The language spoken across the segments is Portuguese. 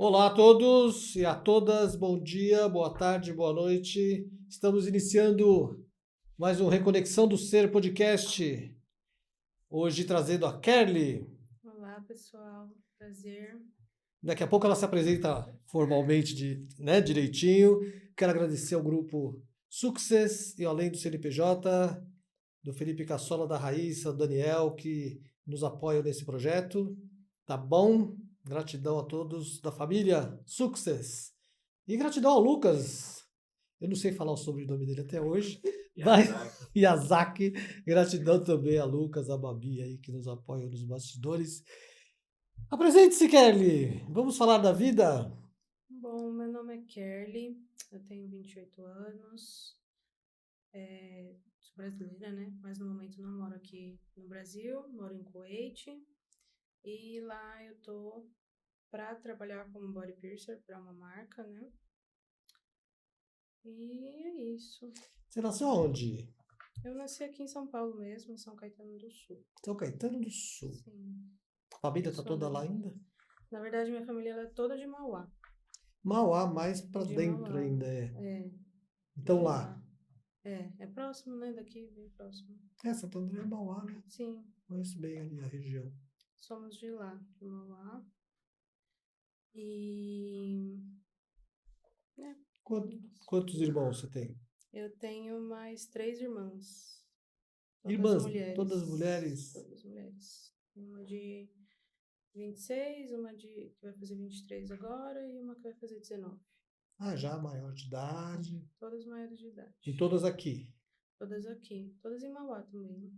Olá a todos e a todas, bom dia, boa tarde, boa noite. Estamos iniciando mais um Reconexão do Ser podcast. Hoje trazendo a Kerly. Olá, pessoal. Prazer. Daqui a pouco ela se apresenta formalmente, direitinho. Quero agradecer ao grupo Success e além do CNPJ, do Felipe Cassola, da Raíssa, do Daniel, que nos apoiam nesse projeto. Tá bom? Gratidão a todos da família Success. E gratidão ao Lucas. Eu não sei falar o sobrenome dele até hoje. Mas Yazaki. Gratidão também a Lucas, a Babi aí que nos apoiam nos bastidores. Apresente-se, Kelly. Vamos falar da vida? Bom, meu nome é Kerly, eu tenho 28 anos, sou brasileira, né? Mas no momento não moro aqui no Brasil, moro em Kuwait. E lá eu tô para trabalhar como body piercer para uma marca, né? E é isso. Você nasceu onde? Eu nasci aqui em São Paulo mesmo, em São Caetano do Sul. São Caetano do Sul. Sim. A família tá toda lá ainda? Na verdade, minha família ela é toda de Mauá. Mauá, mais pra De dentro Mauá. ainda é. É, Então de lá. lá. É próximo, né? Daqui, bem próximo. Santo André é Mauá, né? Sim, Conheço bem ali a região. somos de lá, de Mauá. E é, Quantos irmãos você tem? eu tenho mais 3 irmãs, todas Irmãs, mulheres. todas mulheres? Todas mulheres. Uma de 26, uma que vai fazer 23 agora e uma que vai fazer 19. Ah, já maior de idade. Todas maiores de idade. E todas aqui? Todas aqui. Todas em Mauá também.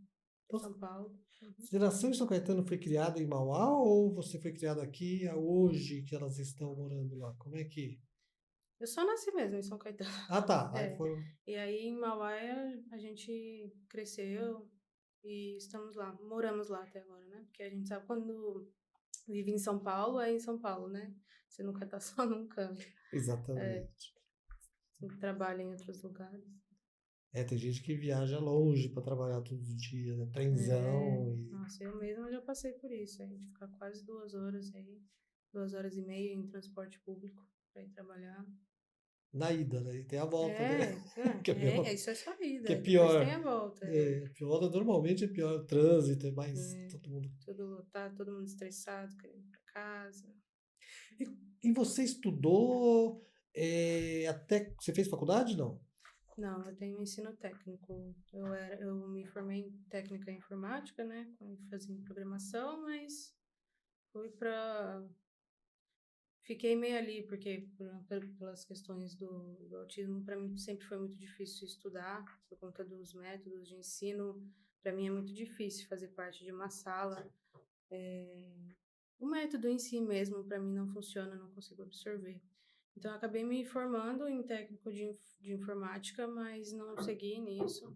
Então, São Paulo. você nasceu em São Caetano, foi criada em Mauá ou você foi criada aqui hoje que elas estão morando lá? Como é que... Eu só nasci mesmo em São Caetano. Ah, tá. Aí É. foram... E aí em Mauá a gente cresceu e estamos lá, moramos lá até agora, né? Porque a gente sabe quando vive em São Paulo, é em São Paulo, né? Você nunca tá só num canto. Exatamente. Você trabalha em outros lugares. Tem gente que viaja longe para trabalhar todos os dias, né? Trenzão e... Nossa, eu mesma já passei por isso. A gente fica quase 2 horas aí, 2 horas e meia em transporte público para ir trabalhar. Na ida, né? E tem a volta, né? Que é, pior, Isso é só ida. que é Depois tem pior. a volta. A volta normalmente é pior. O trânsito é mais... Todo mundo... Tudo lotado, todo mundo estressado, querendo ir para casa. E você estudou até... Você fez faculdade, não? Não, eu tenho ensino técnico. Eu me formei em técnica em informática, né? Fazendo programação, mas fui para... Fiquei meio ali, porque pelas questões do autismo, para mim sempre foi muito difícil estudar, por conta dos métodos de ensino. Para mim é muito difícil fazer parte de uma sala. O método em si mesmo, para mim, não funciona, não consigo absorver. Então, eu acabei me formando em técnico de informática, mas não segui nisso.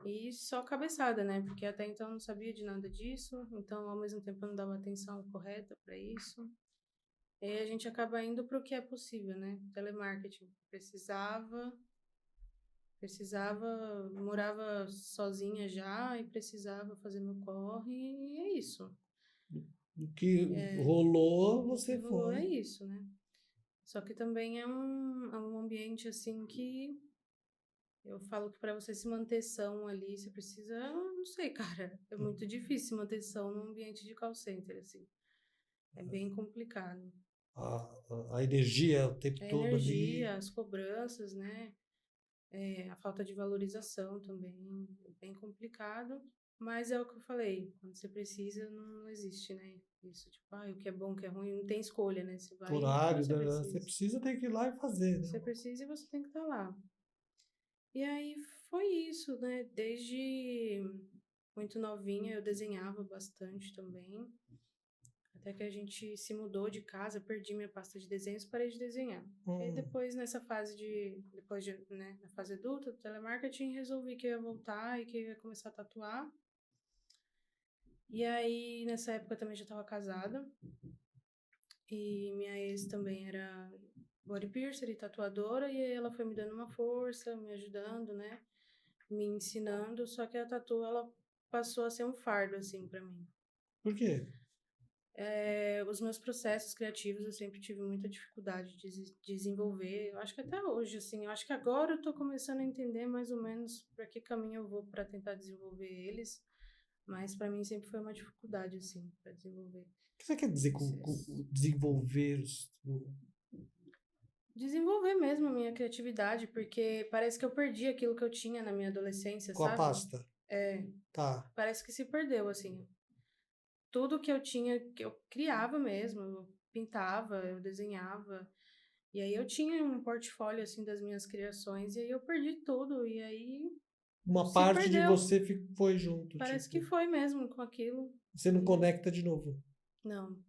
E só cabeçada, né? Porque até então eu não sabia de nada disso, então, ao mesmo tempo, eu não dava atenção correta para isso. E aí a gente acaba indo para o que é possível, né? Telemarketing. Morava sozinha já e precisava fazer meu corre, e é isso. O que rolou, você Rolou, é foi. isso, né? Só que também é um ambiente assim que eu falo que para você se manter são ali, você precisa, não sei, cara, é muito difícil manter são num ambiente de call center, assim. É bem complicado. A energia o tempo A todo ali. energia, as cobranças, né? A falta de valorização também é bem complicado. Mas é o que eu falei, quando você precisa, não existe, né? Isso, tipo, o que é bom, o que é ruim, não tem escolha, né? Você vai porque Horário, você né? Você precisa. precisa ter que ir lá e fazer, né? Você precisa e você tem que estar lá. E aí foi isso, né? Desde muito novinha eu desenhava bastante também. Até que a gente se mudou de casa, perdi minha pasta de desenhos, parei de desenhar. E aí depois, né, na fase adulta, do telemarketing, resolvi que eu ia voltar e que eu ia começar a tatuar. E aí, nessa época, eu também já estava casada. E minha ex também era body piercer e tatuadora. E aí ela foi me dando uma força, me ajudando, né? Me ensinando. Só que a tatu, ela passou a ser um fardo, assim, pra mim. Por quê? Os meus processos criativos eu sempre tive muita dificuldade de desenvolver. Eu acho que até hoje, assim, eu acho que agora eu tô começando a entender mais ou menos para que caminho eu vou para tentar desenvolver eles, mas para mim sempre foi uma dificuldade, assim, para desenvolver O que você quer dizer com esses. desenvolver Desenvolver mesmo a minha criatividade, porque parece que eu perdi aquilo que eu tinha na minha adolescência, com a sabe? pasta? É, Tá. parece que se perdeu, assim. Tudo que eu tinha, que eu criava mesmo, eu pintava, eu desenhava. E aí eu tinha um portfólio, assim, das minhas criações, e aí eu perdi tudo, e aí Uma se parte de perdeu. você foi junto, Parece que tipo, foi mesmo com aquilo. você não E conecta de novo. não.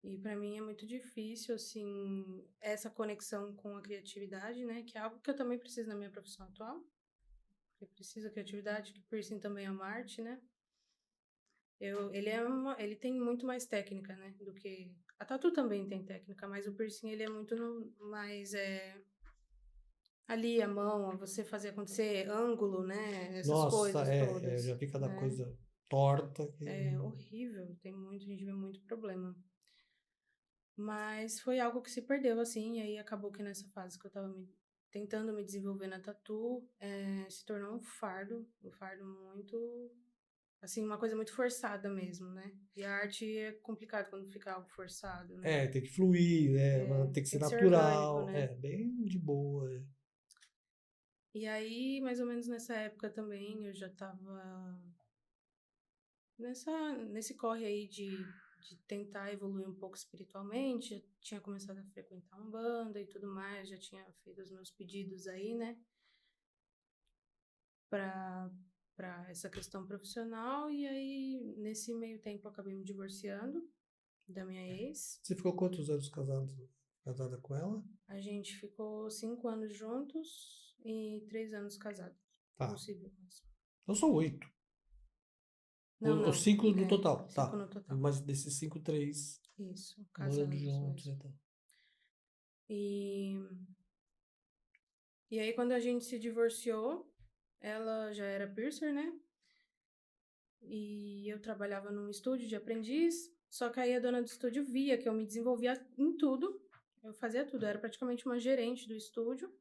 E para mim é muito difícil, assim, essa conexão com a criatividade, né? Que é algo que eu também preciso na minha profissão atual. Eu preciso da criatividade, que piercing também é uma arte, né? Ele tem muito mais técnica, né? Do que. A tatu também tem técnica, mas o piercing ele é muito mais ali a mão, você fazer acontecer, ângulo, né? Essas Nossa, coisas eu já todas, vi cada né? coisa torta É horrível, tem muito, a gente vê muito problema. Mas foi algo que se perdeu, assim, e aí acabou que nessa fase que eu tava tentando me desenvolver na tatu, se tornou um fardo muito, assim, uma coisa muito forçada mesmo, né? E a arte é complicado quando fica algo forçado, né? tem que fluir, né? Tem que ser Tem que ser orgânico, natural, né? bem de boa. E aí, mais ou menos nessa época também, eu já tava nesse corre aí de tentar evoluir um pouco espiritualmente, já tinha começado a frequentar Umbanda e tudo mais, já tinha feito os meus pedidos aí, né, para essa questão profissional, e aí nesse meio tempo eu acabei me divorciando da minha ex. Você ficou quantos anos casada com ela? A gente ficou 5 anos juntos e 3 anos casados, no Tá. civil mesmo. Então são 8. Não, Os não, 5 no total, cinco tá. no total. Mas desses 5, 3 Isso, morando casados juntos, mesmo. então. E aí, quando a gente se divorciou, ela já era piercer, né? E eu trabalhava num estúdio de aprendiz. Só que aí a dona do estúdio via que eu me desenvolvia em tudo. Eu fazia tudo. Eu era praticamente uma gerente do estúdio.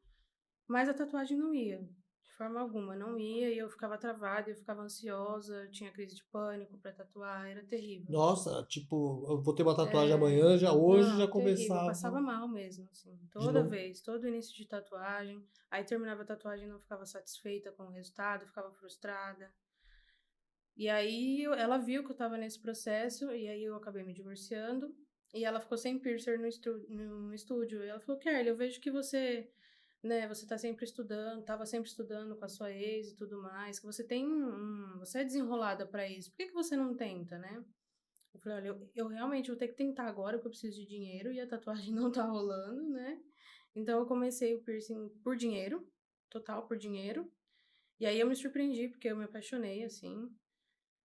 Mas a tatuagem não ia. De forma alguma, não ia. E eu ficava travada, eu ficava ansiosa. Tinha crise de pânico pra tatuar. Era terrível. Nossa, tipo, eu vou ter uma tatuagem É, amanhã, já hoje já não, terrível. Eu começava passava mal mesmo, assim. de Toda não. vez, todo início de tatuagem. Aí terminava a tatuagem e não ficava satisfeita com o resultado, ficava frustrada. E aí ela viu que eu tava nesse processo, e aí eu acabei me divorciando. E ela ficou sem piercer no estúdio. E ela falou, Kelly, eu vejo que você, né, você tá sempre estudando, tava sempre estudando com a sua ex e tudo mais, que você tem você é desenrolada pra isso. Por que que você não tenta, né? Eu falei, olha, eu realmente vou ter que tentar agora, porque eu preciso de dinheiro e a tatuagem não tá rolando, né? Então eu comecei o piercing por dinheiro, total por dinheiro. E aí eu me surpreendi, porque eu me apaixonei, assim.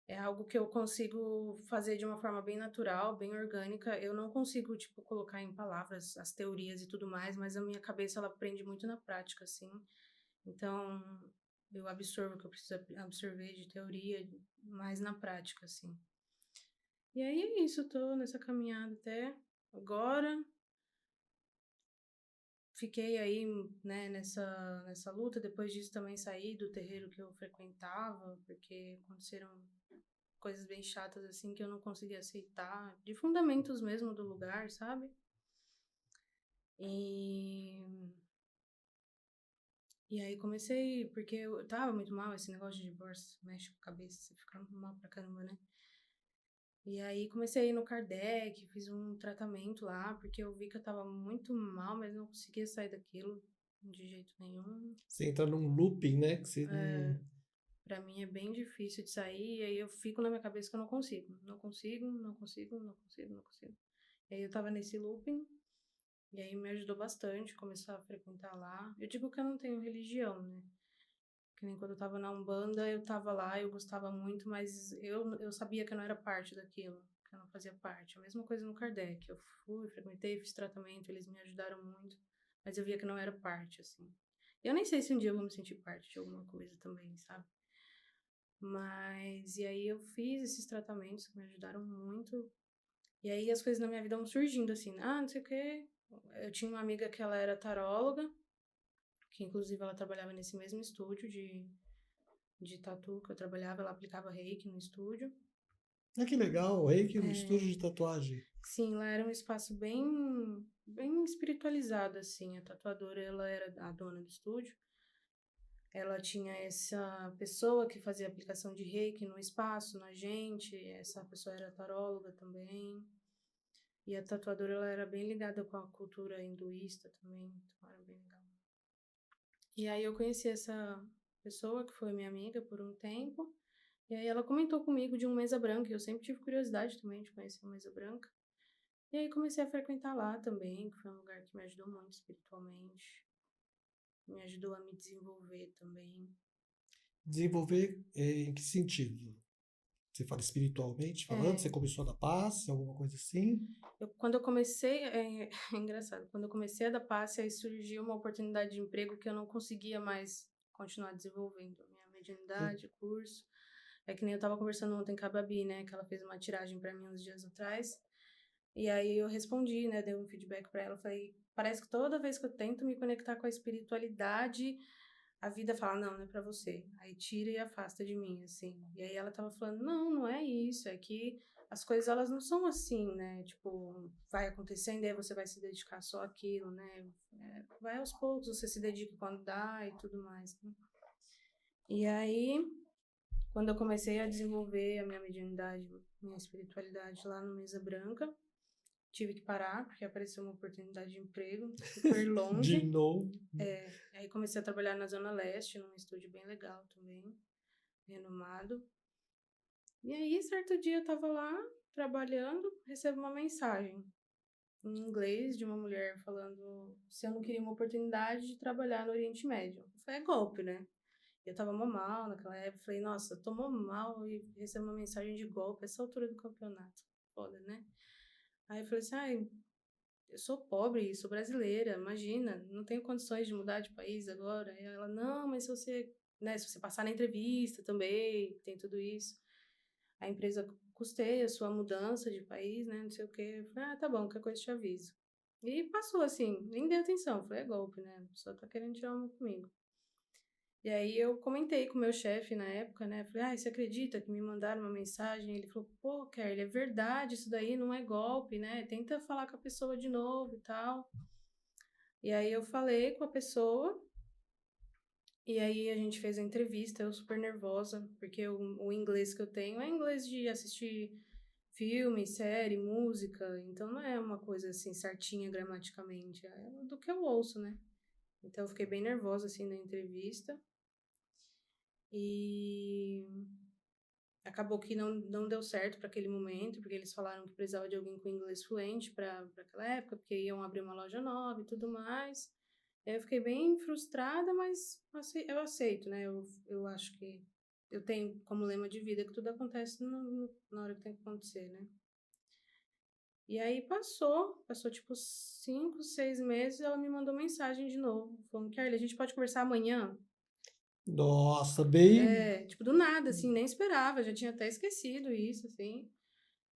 É algo que eu consigo fazer de uma forma bem natural, bem orgânica. Eu não consigo, tipo, colocar em palavras as teorias e tudo mais, mas a minha cabeça, ela aprende muito na prática, assim. Então, eu absorvo o que eu preciso absorver de teoria, mais na prática, assim. E aí é isso, eu tô nessa caminhada até agora. Fiquei aí, né, nessa luta. Depois disso também saí do terreiro que eu frequentava, porque aconteceram coisas bem chatas assim que eu não conseguia aceitar, de fundamentos mesmo do lugar, sabe? E aí comecei, porque eu tava muito mal, esse negócio de divórcio mexe com a cabeça, você fica mal pra caramba, né? E aí comecei a ir no Kardec, fiz um tratamento lá, porque eu vi que eu tava muito mal, mas não conseguia sair daquilo de jeito nenhum. Você entra num looping, né? Que você É, não. pra mim é bem difícil de sair, e aí eu fico na minha cabeça que eu não consigo. Não consigo, não consigo, não consigo, não consigo. E aí eu tava nesse looping, e aí me ajudou bastante começar a frequentar lá. Eu digo que eu não tenho religião, né? Que nem quando eu tava na Umbanda, eu tava lá, eu gostava muito, mas eu sabia que eu não era parte daquilo, que eu não fazia parte. A mesma coisa no Kardec. Eu fui, frequentei, fiz tratamento, eles me ajudaram muito, mas eu via que não era parte, assim. Eu nem sei se um dia eu vou me sentir parte de alguma coisa também, sabe? Mas, e aí eu fiz esses tratamentos que me ajudaram muito. E aí as coisas na minha vida vão surgindo, assim, não sei o quê. Eu tinha uma amiga que ela era taróloga, que inclusive ela trabalhava nesse mesmo estúdio de tatu que eu trabalhava, ela aplicava reiki no estúdio. Ah, que legal, o Reiki no estúdio de tatuagem. Sim, lá era um espaço bem espiritualizado, assim. A tatuadora, ela era a dona do estúdio. Ela tinha essa pessoa que fazia aplicação de reiki no espaço, na gente. Essa pessoa era taróloga também. E a tatuadora, ela era bem ligada com a cultura hinduísta também. Então, era bem legal. E aí eu conheci essa pessoa, que foi minha amiga por um tempo. E aí ela comentou comigo de um Mesa Branca. E eu sempre tive curiosidade também de conhecer o Mesa Branca. E aí comecei a frequentar lá também, que foi um lugar que me ajudou muito espiritualmente. Me ajudou a me desenvolver também. Desenvolver em que sentido? Você fala espiritualmente falando? Você começou a dar passe, alguma coisa assim? Quando eu comecei, é engraçado, quando eu comecei a dar passe, aí surgiu uma oportunidade de emprego que eu não conseguia mais continuar desenvolvendo a minha mediunidade, curso. É que nem eu tava conversando ontem com a Babi, né, que ela fez uma tiragem para mim uns dias atrás. E aí eu respondi, né, dei um feedback para ela, falei, parece que toda vez que eu tento me conectar com a espiritualidade, a vida fala, não é pra você. Aí tira e afasta de mim, assim. E aí ela tava falando, não é isso, é que as coisas elas não são assim, né? Tipo, vai acontecendo e aí você vai se dedicar só àquilo, né? Vai aos poucos, você se dedica quando dá e tudo mais, né? E aí, quando eu comecei a desenvolver a minha mediunidade, minha espiritualidade lá no Mesa Branca, tive que parar, porque apareceu uma oportunidade de emprego super De longe. novo. Aí comecei a trabalhar na Zona Leste, num estúdio bem legal também, renomado. E aí, certo dia eu tava lá, trabalhando, recebo uma mensagem em inglês de uma mulher falando se eu não queria uma oportunidade de trabalhar no Oriente Médio. Eu falei, é golpe, né? Eu tava mó mal naquela época, falei, nossa, tô mó mal e recebo uma mensagem de golpe essa altura do campeonato. Foda, né? Aí eu falei assim, ai, eu sou pobre, sou brasileira, imagina, não tenho condições de mudar de país agora. E ela, não, mas se você, né, se você passar na entrevista também, tem tudo isso. A empresa custeia a sua mudança de país, né, não sei o quê. Eu falei, tá bom, qualquer coisa eu te aviso. E passou assim, nem dei atenção, falei, é golpe, né, a pessoa tá querendo tirar uma comigo. E aí eu comentei com o meu chefe na época, né? Falei, você acredita que me mandaram uma mensagem? Ele falou, pô, Kelly, é verdade, isso daí não é golpe, né? Tenta falar com a pessoa de novo e tal. E aí eu falei com a pessoa, e aí a gente fez a entrevista, eu super nervosa, porque o inglês que eu tenho é inglês de assistir filme, série, música, então não é uma coisa assim certinha gramaticalmente, é do que eu ouço, né? Então eu fiquei bem nervosa assim na entrevista. E acabou que não deu certo para aquele momento, porque eles falaram que precisava de alguém com inglês fluente para aquela época, porque iam abrir uma loja nova e tudo mais. Eu fiquei bem frustrada, mas eu aceito, né? Eu acho que eu tenho como lema de vida que tudo acontece na hora que tem que acontecer, né? E aí passou tipo 5, 6 meses, ela me mandou mensagem de novo, falando, Kelly, a gente pode conversar amanhã? Nossa, bem. Tipo, do nada, assim, nem esperava, já tinha até esquecido isso, assim.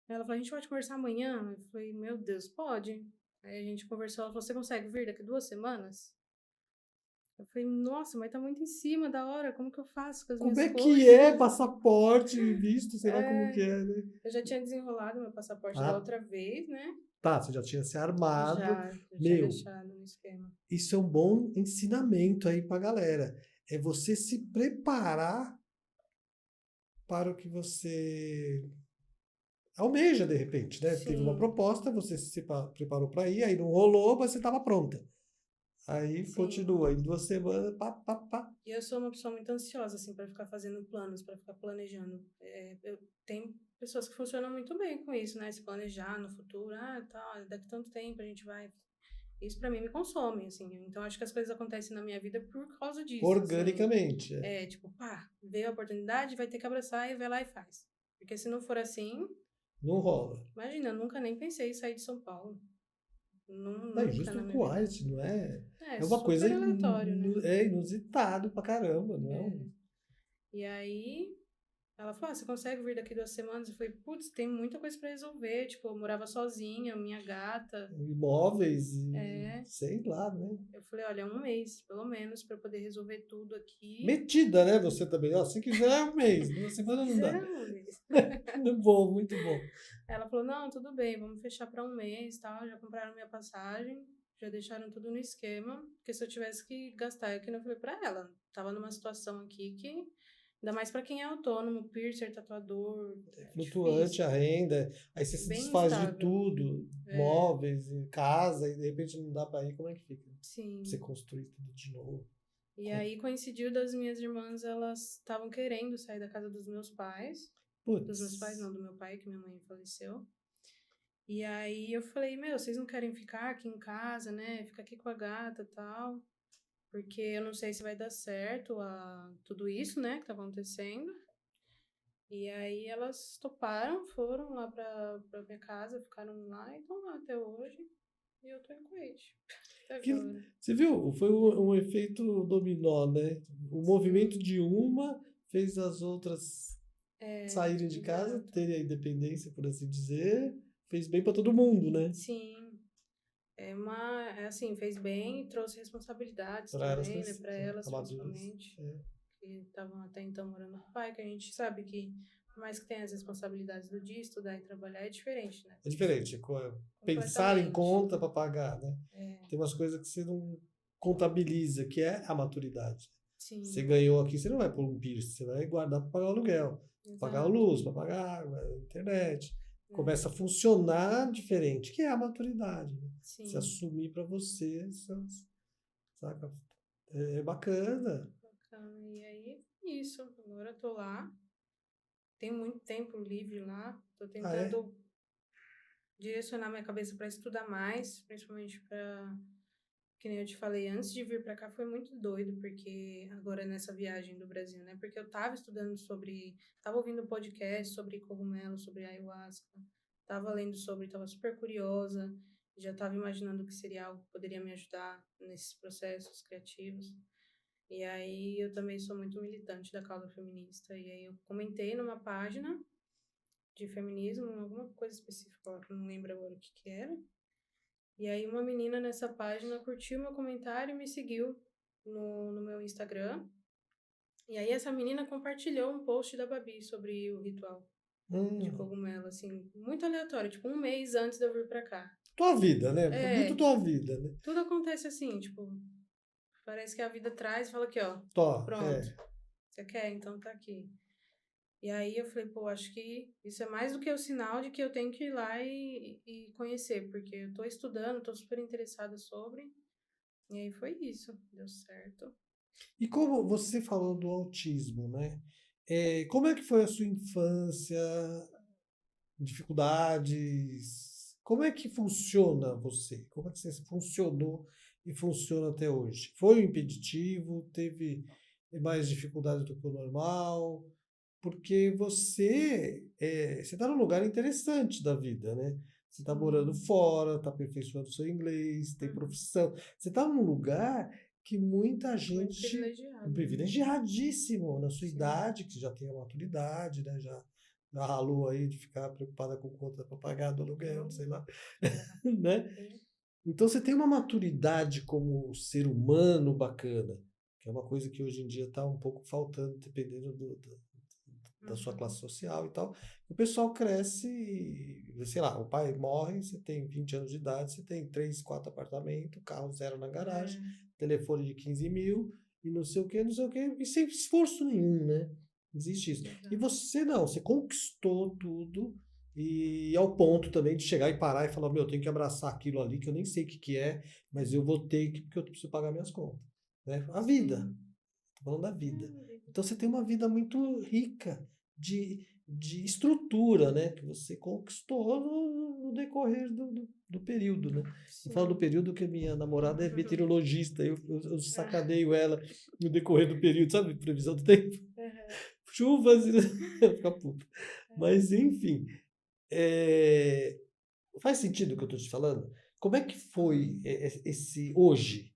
Ela falou, a gente pode conversar amanhã? Eu falei, meu Deus, pode. Aí a gente conversou, ela falou, você consegue vir daqui 2 semanas? Eu falei, nossa, mas tá muito em cima da hora, como que eu faço com as Como minhas é que coisas? é passaporte, visto, sei lá como que É, é, né? eu já tinha desenrolado meu passaporte da Ah, outra vez, né? tá, você já tinha se armado. Já tinha Meu, deixado no esquema. isso é um bom ensinamento aí pra galera. É você se preparar para o que você almeja, de repente, né? Teve uma Sim, proposta, você se preparou para ir, aí não rolou, mas você estava pronta. Aí sim. continua, em 2 semanas, pá, pá, pá. E eu sou uma pessoa muito ansiosa, assim, para ficar fazendo planos, para ficar planejando. Eu tenho pessoas que funcionam muito bem com isso, né? Se planejar no futuro, tá, daqui tanto tempo a gente vai. Isso para mim me consome, assim. Então acho que as coisas acontecem na minha vida por causa disso, assim. Organicamente. É. Tipo, pá, veio a oportunidade, vai ter que abraçar e vai lá e faz. Porque se não for assim, Não rola. imagina, eu nunca nem pensei em sair de São Paulo. Não, Nunca justo na minha com vida. arte, não é? É É uma coisa super aleatório, né? é inusitado pra caramba, não é É. um. E aí Ela falou, você consegue vir daqui 2 semanas? Eu falei, putz, tem muita coisa pra resolver. Tipo, eu morava sozinha, minha gata. Imóveis e É. sei lá, né? Eu falei, olha, 1 mês, pelo menos, pra poder resolver tudo aqui. Metida, né? Você também. Ó, se quiser é um mês, 2 semanas Se não quiser, dá. 1 mês. Muito bom, muito bom. Ela falou, não, tudo bem, vamos fechar pra 1 mês, tal. Já compraram minha passagem, já deixaram tudo no esquema. Porque se eu tivesse que gastar, é que eu falei pra ela. Tava numa situação aqui que, ainda mais pra quem é autônomo, piercer, tatuador, é Flutuante a difícil. renda, aí você se Bem desfaz de instável. tudo, É, móveis, e casa, e de repente não dá para ir, como é que fica? Pra você sim. construir tudo de novo. E aí coincidiu das minhas irmãs, elas estavam querendo sair da casa dos meus pais. Dos meus pais, Putz, não, do meu pai, que minha mãe faleceu. E aí eu falei, meu, vocês não querem ficar aqui em casa, né? Ficar aqui com a gata e tal. Porque eu não sei se vai dar certo tudo isso, né, que tá acontecendo. E aí elas toparam, foram lá pra minha casa, ficaram lá e estão lá até hoje. E eu tô em Kuwait. Até que, agora. você viu? Foi um efeito dominó, né? O movimento Sim, de uma fez as outras saírem de casa, exato. terem a independência, por assim dizer, fez bem para todo mundo, né? Sim. Assim, fez bem e trouxe responsabilidades Para elas também, né, para elas amadurecer. principalmente, que estavam até então morando com o pai, que a gente sabe que, por mais que tenha as responsabilidades do dia, estudar e trabalhar é diferente, né? É diferente, pensar em Completamente. conta para pagar, né? É, Tem umas coisas que você não contabiliza, que é a maturidade. Você sim, ganhou aqui, você não vai pôr um piercing, você vai guardar para pagar o aluguel, pra pagar a exato. luz, para pagar água, a internet. É, Começa a funcionar diferente, que é a maturidade. Né? Se sim, assumir para você, saca? É bacana. bacana. E aí, isso. Agora eu tô lá. Tenho muito tempo livre lá. Tô Ah, é? tentando direcionar minha cabeça para estudar mais, principalmente para que nem eu te falei, antes de vir para cá foi muito doido, porque agora nessa viagem do Brasil, né? Porque eu tava estudando tava ouvindo podcast sobre cogumelo, sobre ayahuasca, tava lendo sobre, tava super curiosa, já tava imaginando que seria algo que poderia me ajudar nesses processos criativos. E aí eu também sou muito militante da causa feminista, e aí eu comentei numa página de feminismo, alguma coisa específica lá, que eu não lembro agora o que que era. E aí uma menina nessa página curtiu meu comentário e me seguiu no meu Instagram. E aí essa menina compartilhou um post da Babi sobre o ritual de Hum, cogumelo, assim, muito aleatório, tipo 1 mês antes de eu vir pra cá. tua vida, né? Muito É, tua vida, né? tudo acontece assim, tipo, parece que a vida traz e fala aqui, ó, Tó, pronto, você quer? Então tá aqui. E aí eu falei, pô, acho que isso é mais do que o sinal de que eu tenho que ir lá e conhecer, porque eu tô estudando, tô super interessada sobre. E aí foi isso, deu certo. E como você falou do autismo, né? Como é que foi a sua infância? Dificuldades? Como é que funciona você? Como é que você funcionou e funciona até hoje? Foi um impeditivo? Teve mais dificuldade do que o normal? Porque você está num lugar interessante da vida, né? Você está morando Sim. fora, está aperfeiçoando seu inglês, tem Uhum. profissão. Você está num lugar que muita Muito gente, privilegiado, né? privilegiadíssimo na sua Sim. idade, que já tem a maturidade, né? Já ralou aí de ficar preocupada com conta para pagar do aluguel, Então, sei lá, né? sim. Então você tem uma maturidade como ser humano bacana, que é uma coisa que hoje em dia está um pouco faltando, dependendo da sua classe Uhum. social e tal. O pessoal cresce, sei lá, o pai morre, você tem 20 anos de idade, você tem 3, 4 apartamentos, carro zero na garagem, É, telefone de 15 mil e não sei o que, não sei o que, e sem esforço nenhum, né? Existe isso. E exato. você não, você conquistou tudo e ao ponto também de chegar e parar e falar, meu, eu tenho que abraçar aquilo ali que eu nem sei o que que é, mas eu vou ter que, porque eu preciso pagar minhas contas. Né? A vida, Sim. tô falando da É, vida. vida. Então você tem uma vida muito rica de estrutura, né? Que você conquistou no decorrer do período, né? Eu falo do Sim. período que a minha namorada é meteorologista, eu Ah, sacaneio ela no decorrer do período, sabe? Previsão do tempo, aham. chuvas, e ela fica puta. É. Mas, enfim, é, faz sentido o que eu estou te falando? Como é que foi esse hoje,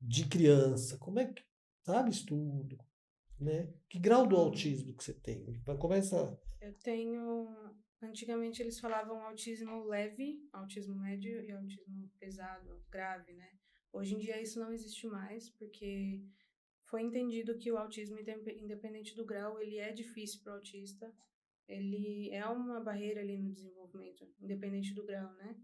de criança? Como é que, sabe, estudo? né? Que grau do autismo que você tem? Começa... Eu tenho. Antigamente eles falavam autismo leve, autismo médio e autismo pesado, grave, né? Hoje em dia isso não existe mais, porque foi entendido que o autismo, independente do grau, ele é difícil para o autista. Ele é uma barreira ali no desenvolvimento, independente do grau, né?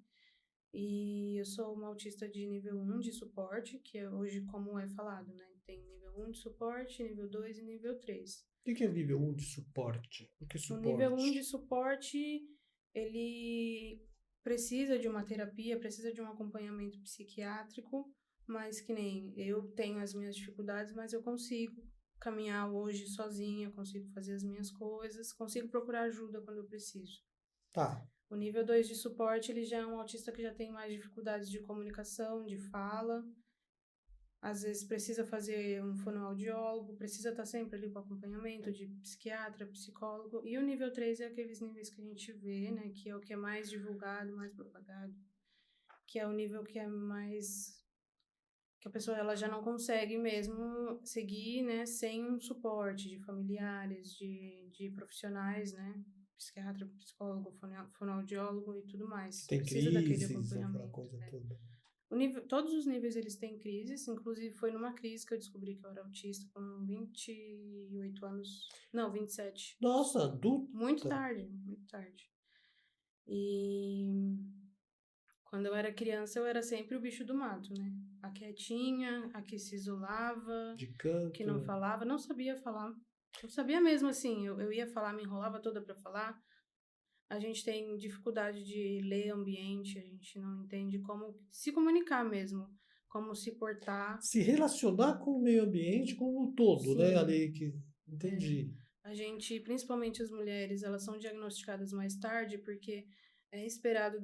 E eu sou uma autista de nível 1 de suporte, que é hoje como é falado, né? Tem nível 1 de suporte, nível 2 e nível 3. O que é nível 1 de suporte? O que é O nível 1 de suporte? suporte, ele precisa de uma terapia, precisa de um acompanhamento psiquiátrico, mas que nem eu tenho as minhas dificuldades, mas eu consigo caminhar hoje sozinha, consigo fazer as minhas coisas, consigo procurar ajuda quando eu preciso. Tá. O nível 2 de suporte, ele já é um autista que já tem mais dificuldades de comunicação, de fala. Às vezes precisa fazer um fonoaudiólogo, precisa estar sempre ali com acompanhamento de psiquiatra, psicólogo. E o nível 3 é aqueles níveis que a gente vê, né? Que é o que é mais divulgado, mais propagado. Que é o nível que é mais... que a pessoa ela já não consegue mesmo seguir, né? Sem um suporte de familiares, de profissionais, né? Psiquiatra, psicólogo, fonoaudiólogo e tudo mais. Tem Precisa daquele crises, aquela acompanhamento. coisa toda. Todos os níveis eles têm crises, inclusive foi numa crise que eu descobri que eu era autista com 28 anos, não, 27. Nossa, adulta. Muito tarde, muito tarde. E quando eu era criança eu era sempre o bicho do mato, né? A quietinha, a que se isolava, De que não canto. falava, não sabia falar. Não sabia mesmo assim, eu ia falar, me enrolava toda pra falar. A gente tem dificuldade de ler ambiente, a gente não entende como se comunicar mesmo, como se portar. Se relacionar com o meio ambiente como um todo, né? Sim, Ali que... Entendi. a gente, principalmente as mulheres, elas são diagnosticadas mais tarde porque é esperado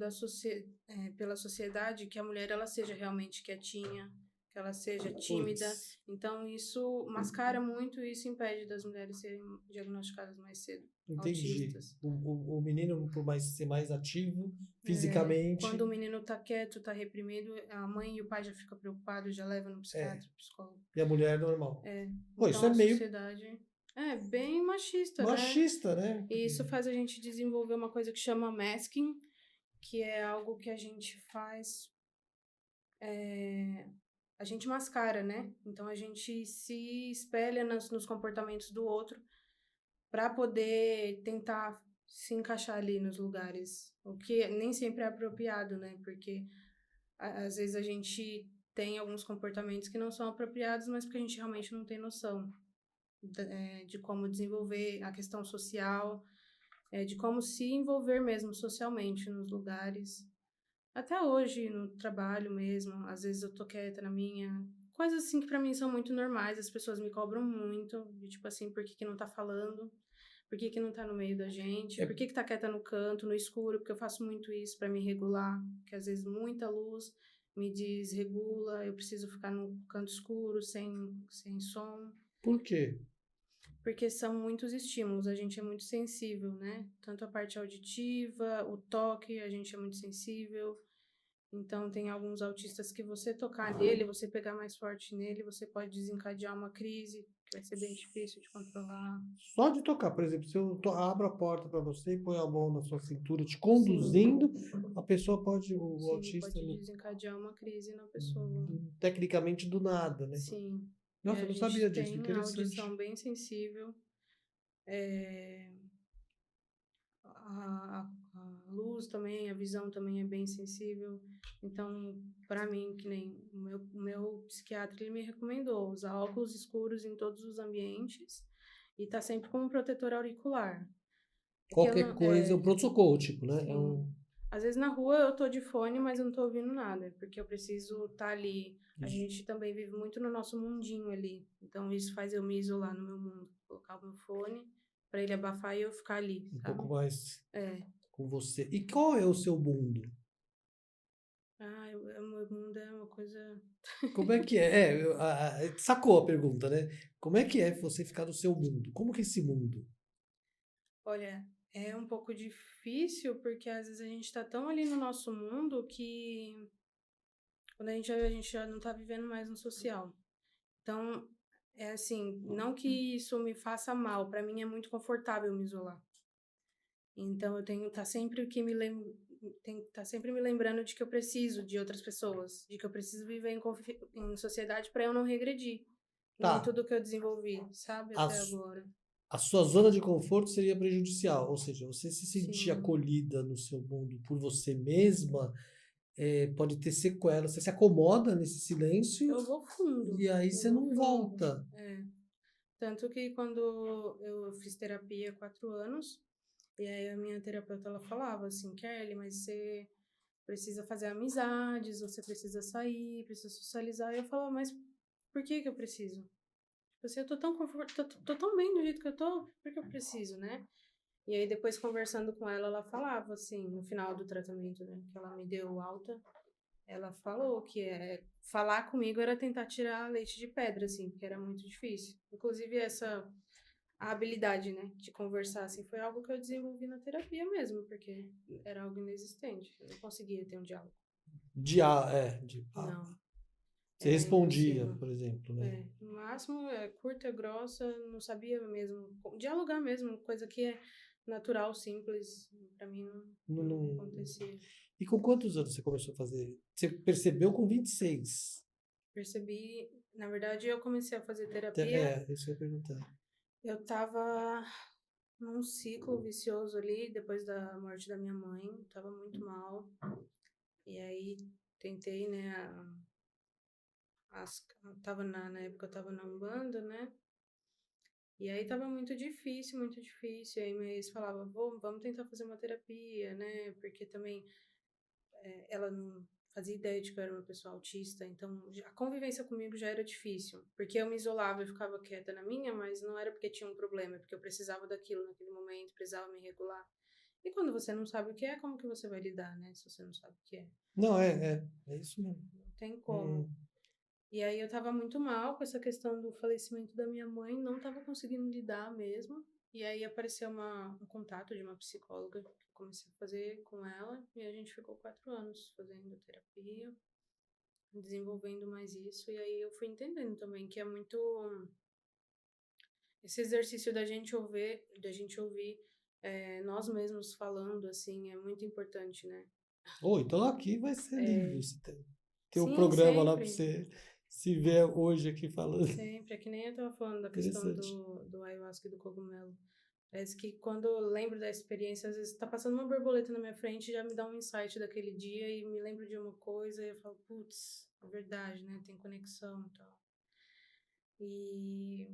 pela sociedade que a mulher ela seja realmente quietinha, que ela seja tímida. Putz, Então isso mascara muito e isso impede das mulheres serem diagnosticadas mais cedo, entendi. autistas. O menino, por mais ser mais ativo Quando fisicamente, o menino tá quieto, tá reprimido, a mãe e o pai já ficam preocupados, já levam no é. psiquiatra, psicólogo. E a mulher é normal. Pô, isso Então é a meio sociedade é bem machista, né? machista, né? E Porque isso faz a gente desenvolver uma coisa que chama masking, que é algo que a gente faz, a gente mascara, né? Então a gente se espelha nos comportamentos do outro para poder tentar se encaixar ali nos lugares, o que nem sempre é apropriado, né? Porque às vezes a gente tem alguns comportamentos que não são apropriados, mas porque a gente realmente não tem noção de como desenvolver a questão social, de como se envolver mesmo socialmente nos lugares. Até hoje, no trabalho mesmo, às vezes eu tô quieta na minha. Coisas assim que pra mim são muito normais, as pessoas me cobram muito, de tipo assim, por que que não tá falando? Por que que não tá no meio da gente? é, Por que que tá quieta no canto, no escuro? Porque eu faço muito isso pra me regular, que às vezes muita luz me desregula, eu preciso ficar no canto escuro, sem som. por quê? Porque são muitos estímulos, a gente é muito sensível, né? Tanto a parte auditiva, o toque, a gente é muito sensível. Então, tem alguns autistas que você tocar nele, você pegar mais forte nele, você pode desencadear uma crise, que vai ser bem difícil de controlar. Só de tocar, por exemplo, se eu abro a porta para você e põe a mão na sua cintura, te conduzindo, a pessoa pode, o Sim, autista, pode desencadear uma crise na pessoa. tecnicamente do nada, né? Sim. Nossa, A eu não gente sabia disso, tem a interessante. audição bem sensível. A luz também, a visão também é bem sensível. Então, para mim, que nem o meu psiquiatra, ele me recomendou usar óculos escuros em todos os ambientes e tá sempre com um protetor auricular. Porque eu Qualquer não, coisa, o pronto-socorro, tipo, né? É sim. Às vezes na rua eu tô de fone, mas eu não tô ouvindo nada, porque eu preciso estar ali. A gente também vive muito no nosso mundinho ali. Então isso faz eu me isolar no meu mundo, colocar o meu fone para ele abafar e eu ficar ali, um pouco sabe? mais É. com você. E qual é o seu mundo? O meu mundo é uma coisa. Como é que é? Sacou a pergunta, né? Como é que é você ficar no seu mundo? Como que é esse mundo? Olha, é um pouco difícil, porque às vezes a gente tá tão ali no nosso mundo que quando a gente já não tá vivendo mais no social. Então, é assim, não que isso me faça mal, para mim é muito confortável me isolar. Então eu tenho que estar sempre tenho que estar sempre me lembrando de que eu preciso de outras pessoas, de que eu preciso viver em sociedade para eu não regredir em Tá, tudo que eu desenvolvi, sabe, a, até su- agora. a sua zona de conforto seria prejudicial, ou seja, você se sentir Sim, acolhida no seu mundo por você mesma, pode ter sequelas. Você se acomoda nesse silêncio eu vou fundo, e aí eu você vou não fundo. volta. É. Tanto que quando eu fiz terapia há 4 anos, e aí a minha terapeuta ela falava assim, Kelly, mas você precisa fazer amizades, você precisa sair, precisa socializar. E eu falava, mas por que que eu preciso? Tipo assim, eu tô tão tô tão bem do jeito que eu tô, por que eu preciso, né? E aí depois conversando com ela, ela falava assim, no final do tratamento, né, que ela me deu alta, ela falou que falar comigo era tentar tirar leite de pedra, assim, que era muito difícil. Inclusive a habilidade, né, de conversar, assim, foi algo que eu desenvolvi na terapia mesmo, porque era algo inexistente. Eu não conseguia ter um diálogo. Não, Você era respondia, impossível. por exemplo, né? No máximo, curta, grossa, não sabia mesmo dialogar mesmo, coisa que é natural, simples, pra mim Não, não não- acontecia. E com quantos anos você começou a fazer? Você percebeu com 26? Percebi, na verdade, eu comecei a fazer terapia, Isso que eu ia perguntar. eu tava num ciclo vicioso ali, depois da morte da minha mãe, tava muito mal, e aí tentei, né, tava na época eu tava na Umbanda, né, e aí tava muito difícil, muito difícil, e aí minha ex falava, vamos tentar fazer uma terapia, né, porque também ela não fazia ideia de que eu era uma pessoa autista, então a convivência comigo já era difícil, porque eu me isolava e ficava quieta na minha, mas não era porque tinha um problema, é porque eu precisava daquilo naquele momento, precisava me regular. E quando você não sabe o que é, como que você vai lidar, né? Se você não sabe o que é. Não, é isso mesmo. Não tem como. Hum, E aí eu tava muito mal com essa questão do falecimento da minha mãe, não tava conseguindo lidar mesmo. E aí apareceu um contato de uma psicóloga que eu comecei a fazer com ela, e a gente ficou 4 anos fazendo terapia, desenvolvendo mais isso, e aí eu fui entendendo também que é muito esse exercício da gente ouvir nós mesmos falando assim é muito importante, né? então aqui vai ser livre. Você tem um Sim, programa lá para sempre, você se ver hoje aqui falando. sempre. É que nem eu tava falando da questão Interessante. do ayahuasca e do cogumelo. Parece que quando eu lembro da experiência, às vezes tá passando uma borboleta na minha frente e já me dá um insight daquele dia e me lembro de uma coisa e eu falo, putz, é verdade, né? Tem conexão e tal. E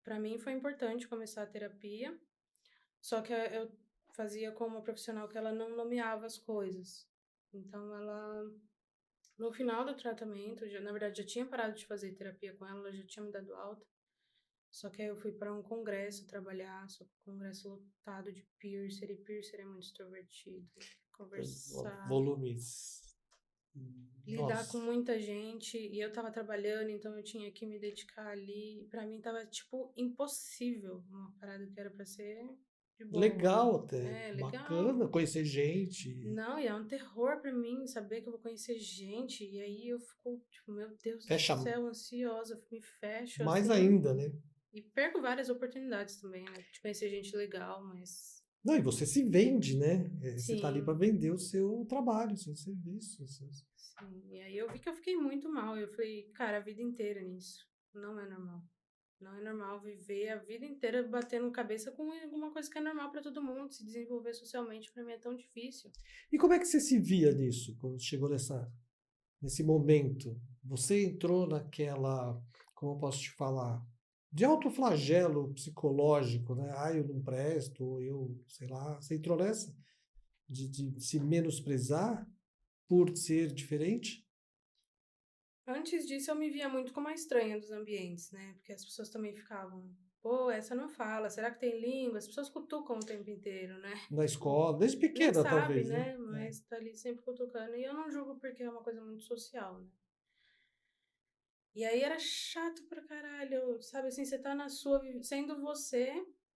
para mim foi importante começar a terapia, só que eu fazia com uma profissional que ela não nomeava as coisas. Então ela, no final do tratamento, na verdade já tinha parado de fazer terapia com ela já tinha me dado alta. Só que aí eu fui para um congresso trabalhar, só que um congresso lotado de piercer, e piercer é muito extrovertido. Conversar, Volumes. lidar com Nossa. muita gente, e eu tava trabalhando, então eu tinha que me dedicar ali. Pra mim tava, tipo, impossível uma parada que era pra ser de boa, né? Legal até. É, legal. Bacana conhecer gente. Não, e é um terror pra mim saber que eu vou conhecer gente, e aí eu fico, tipo, meu Deus do Fecha céu, ansiosa, me fecho mais assim. ainda, né? E perco várias oportunidades também, né? De conhecer gente legal, mas. Não, e você se vende, né? Você tá ali para Sim, vender o seu trabalho, o seu serviço. sim. E aí eu vi que eu fiquei muito mal. Eu falei, cara, a vida inteira nisso. Não é normal. Não é normal viver a vida inteira batendo cabeça com alguma coisa que é normal para todo mundo. Se desenvolver socialmente, para mim é tão difícil. E como é que você se via nisso, quando chegou nesse momento? Você entrou naquela, como eu posso te falar, de autoflagelo psicológico, né? Ah, eu não presto, ou eu, sei lá. Você entrou nessa? De se menosprezar por ser diferente? Antes disso, eu me via muito como a estranha dos ambientes, né? Porque as pessoas também ficavam, pô, essa não fala, será que tem língua? As pessoas cutucam o tempo inteiro, né? Na escola, desde Nem pequena, sabe, talvez, né? né? Mas tá ali sempre cutucando. E eu não julgo porque é uma coisa muito social, né? E aí era chato pra caralho, sabe assim, você tá na sua, sendo você,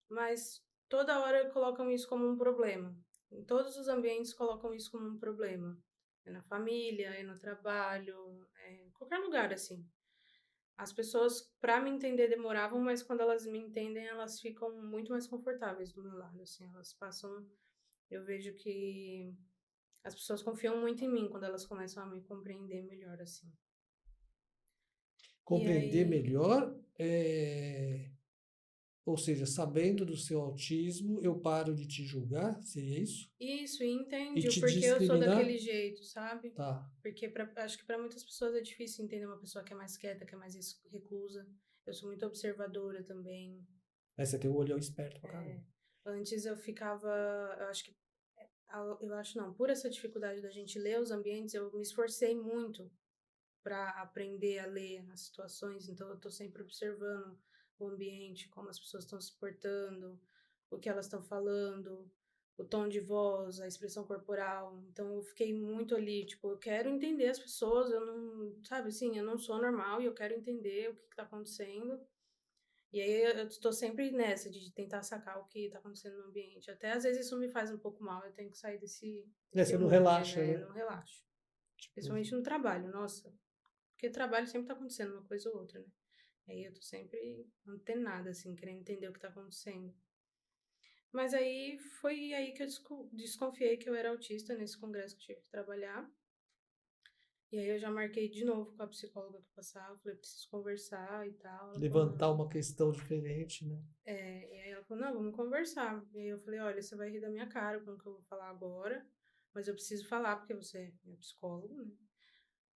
mas toda hora colocam isso como um problema. Em todos os ambientes colocam isso como um problema. É na família, é no trabalho, é em qualquer lugar, assim. As pessoas, para me entender, demoravam, mas quando elas me entendem, elas ficam muito mais confortáveis do meu lado, assim, elas passam, eu vejo que as pessoas confiam muito em mim quando elas começam a me compreender melhor, assim. E Compreender aí, melhor, ou seja, sabendo do seu autismo, eu paro de te julgar, seria isso? isso, e E entende o te porquê eu sou discriminar? daquele jeito, sabe? Tá. Porque acho que para muitas pessoas é difícil entender uma pessoa que é mais quieta, que é mais reclusa. Eu sou muito observadora também. Aí você tem um olhão esperto pra caramba. Antes eu ficava, eu acho que, eu acho não, por essa dificuldade da gente ler os ambientes, eu me esforcei muito para aprender a ler as situações, então eu tô sempre observando o ambiente, como as pessoas estão se portando, o que elas estão falando, o tom de voz, a expressão corporal. Então eu fiquei muito ali, tipo, eu quero entender as pessoas, eu não, sabe assim, eu não sou normal e eu quero entender o que está acontecendo. E aí eu estou sempre nessa de tentar sacar o que está acontecendo no ambiente. Até às vezes isso me faz um pouco mal, eu tenho que sair desse Você não mood, relaxa, né? né? Não relaxo. Tipo, Principalmente no trabalho, nossa. Porque trabalho sempre tá acontecendo uma coisa ou outra, né? Aí eu tô sempre antenada, assim, querendo entender o que tá acontecendo. Mas aí foi aí que eu desconfiei que eu era autista nesse congresso que eu tive que trabalhar. E aí eu já marquei de novo com a psicóloga que passava, falei, preciso conversar e tal. Ela falou, levantar não. uma questão diferente, né? E aí ela falou, não, vamos conversar. E aí eu falei, olha, você vai rir da minha cara com o que eu vou falar agora, mas eu preciso falar porque você é minha psicóloga, né?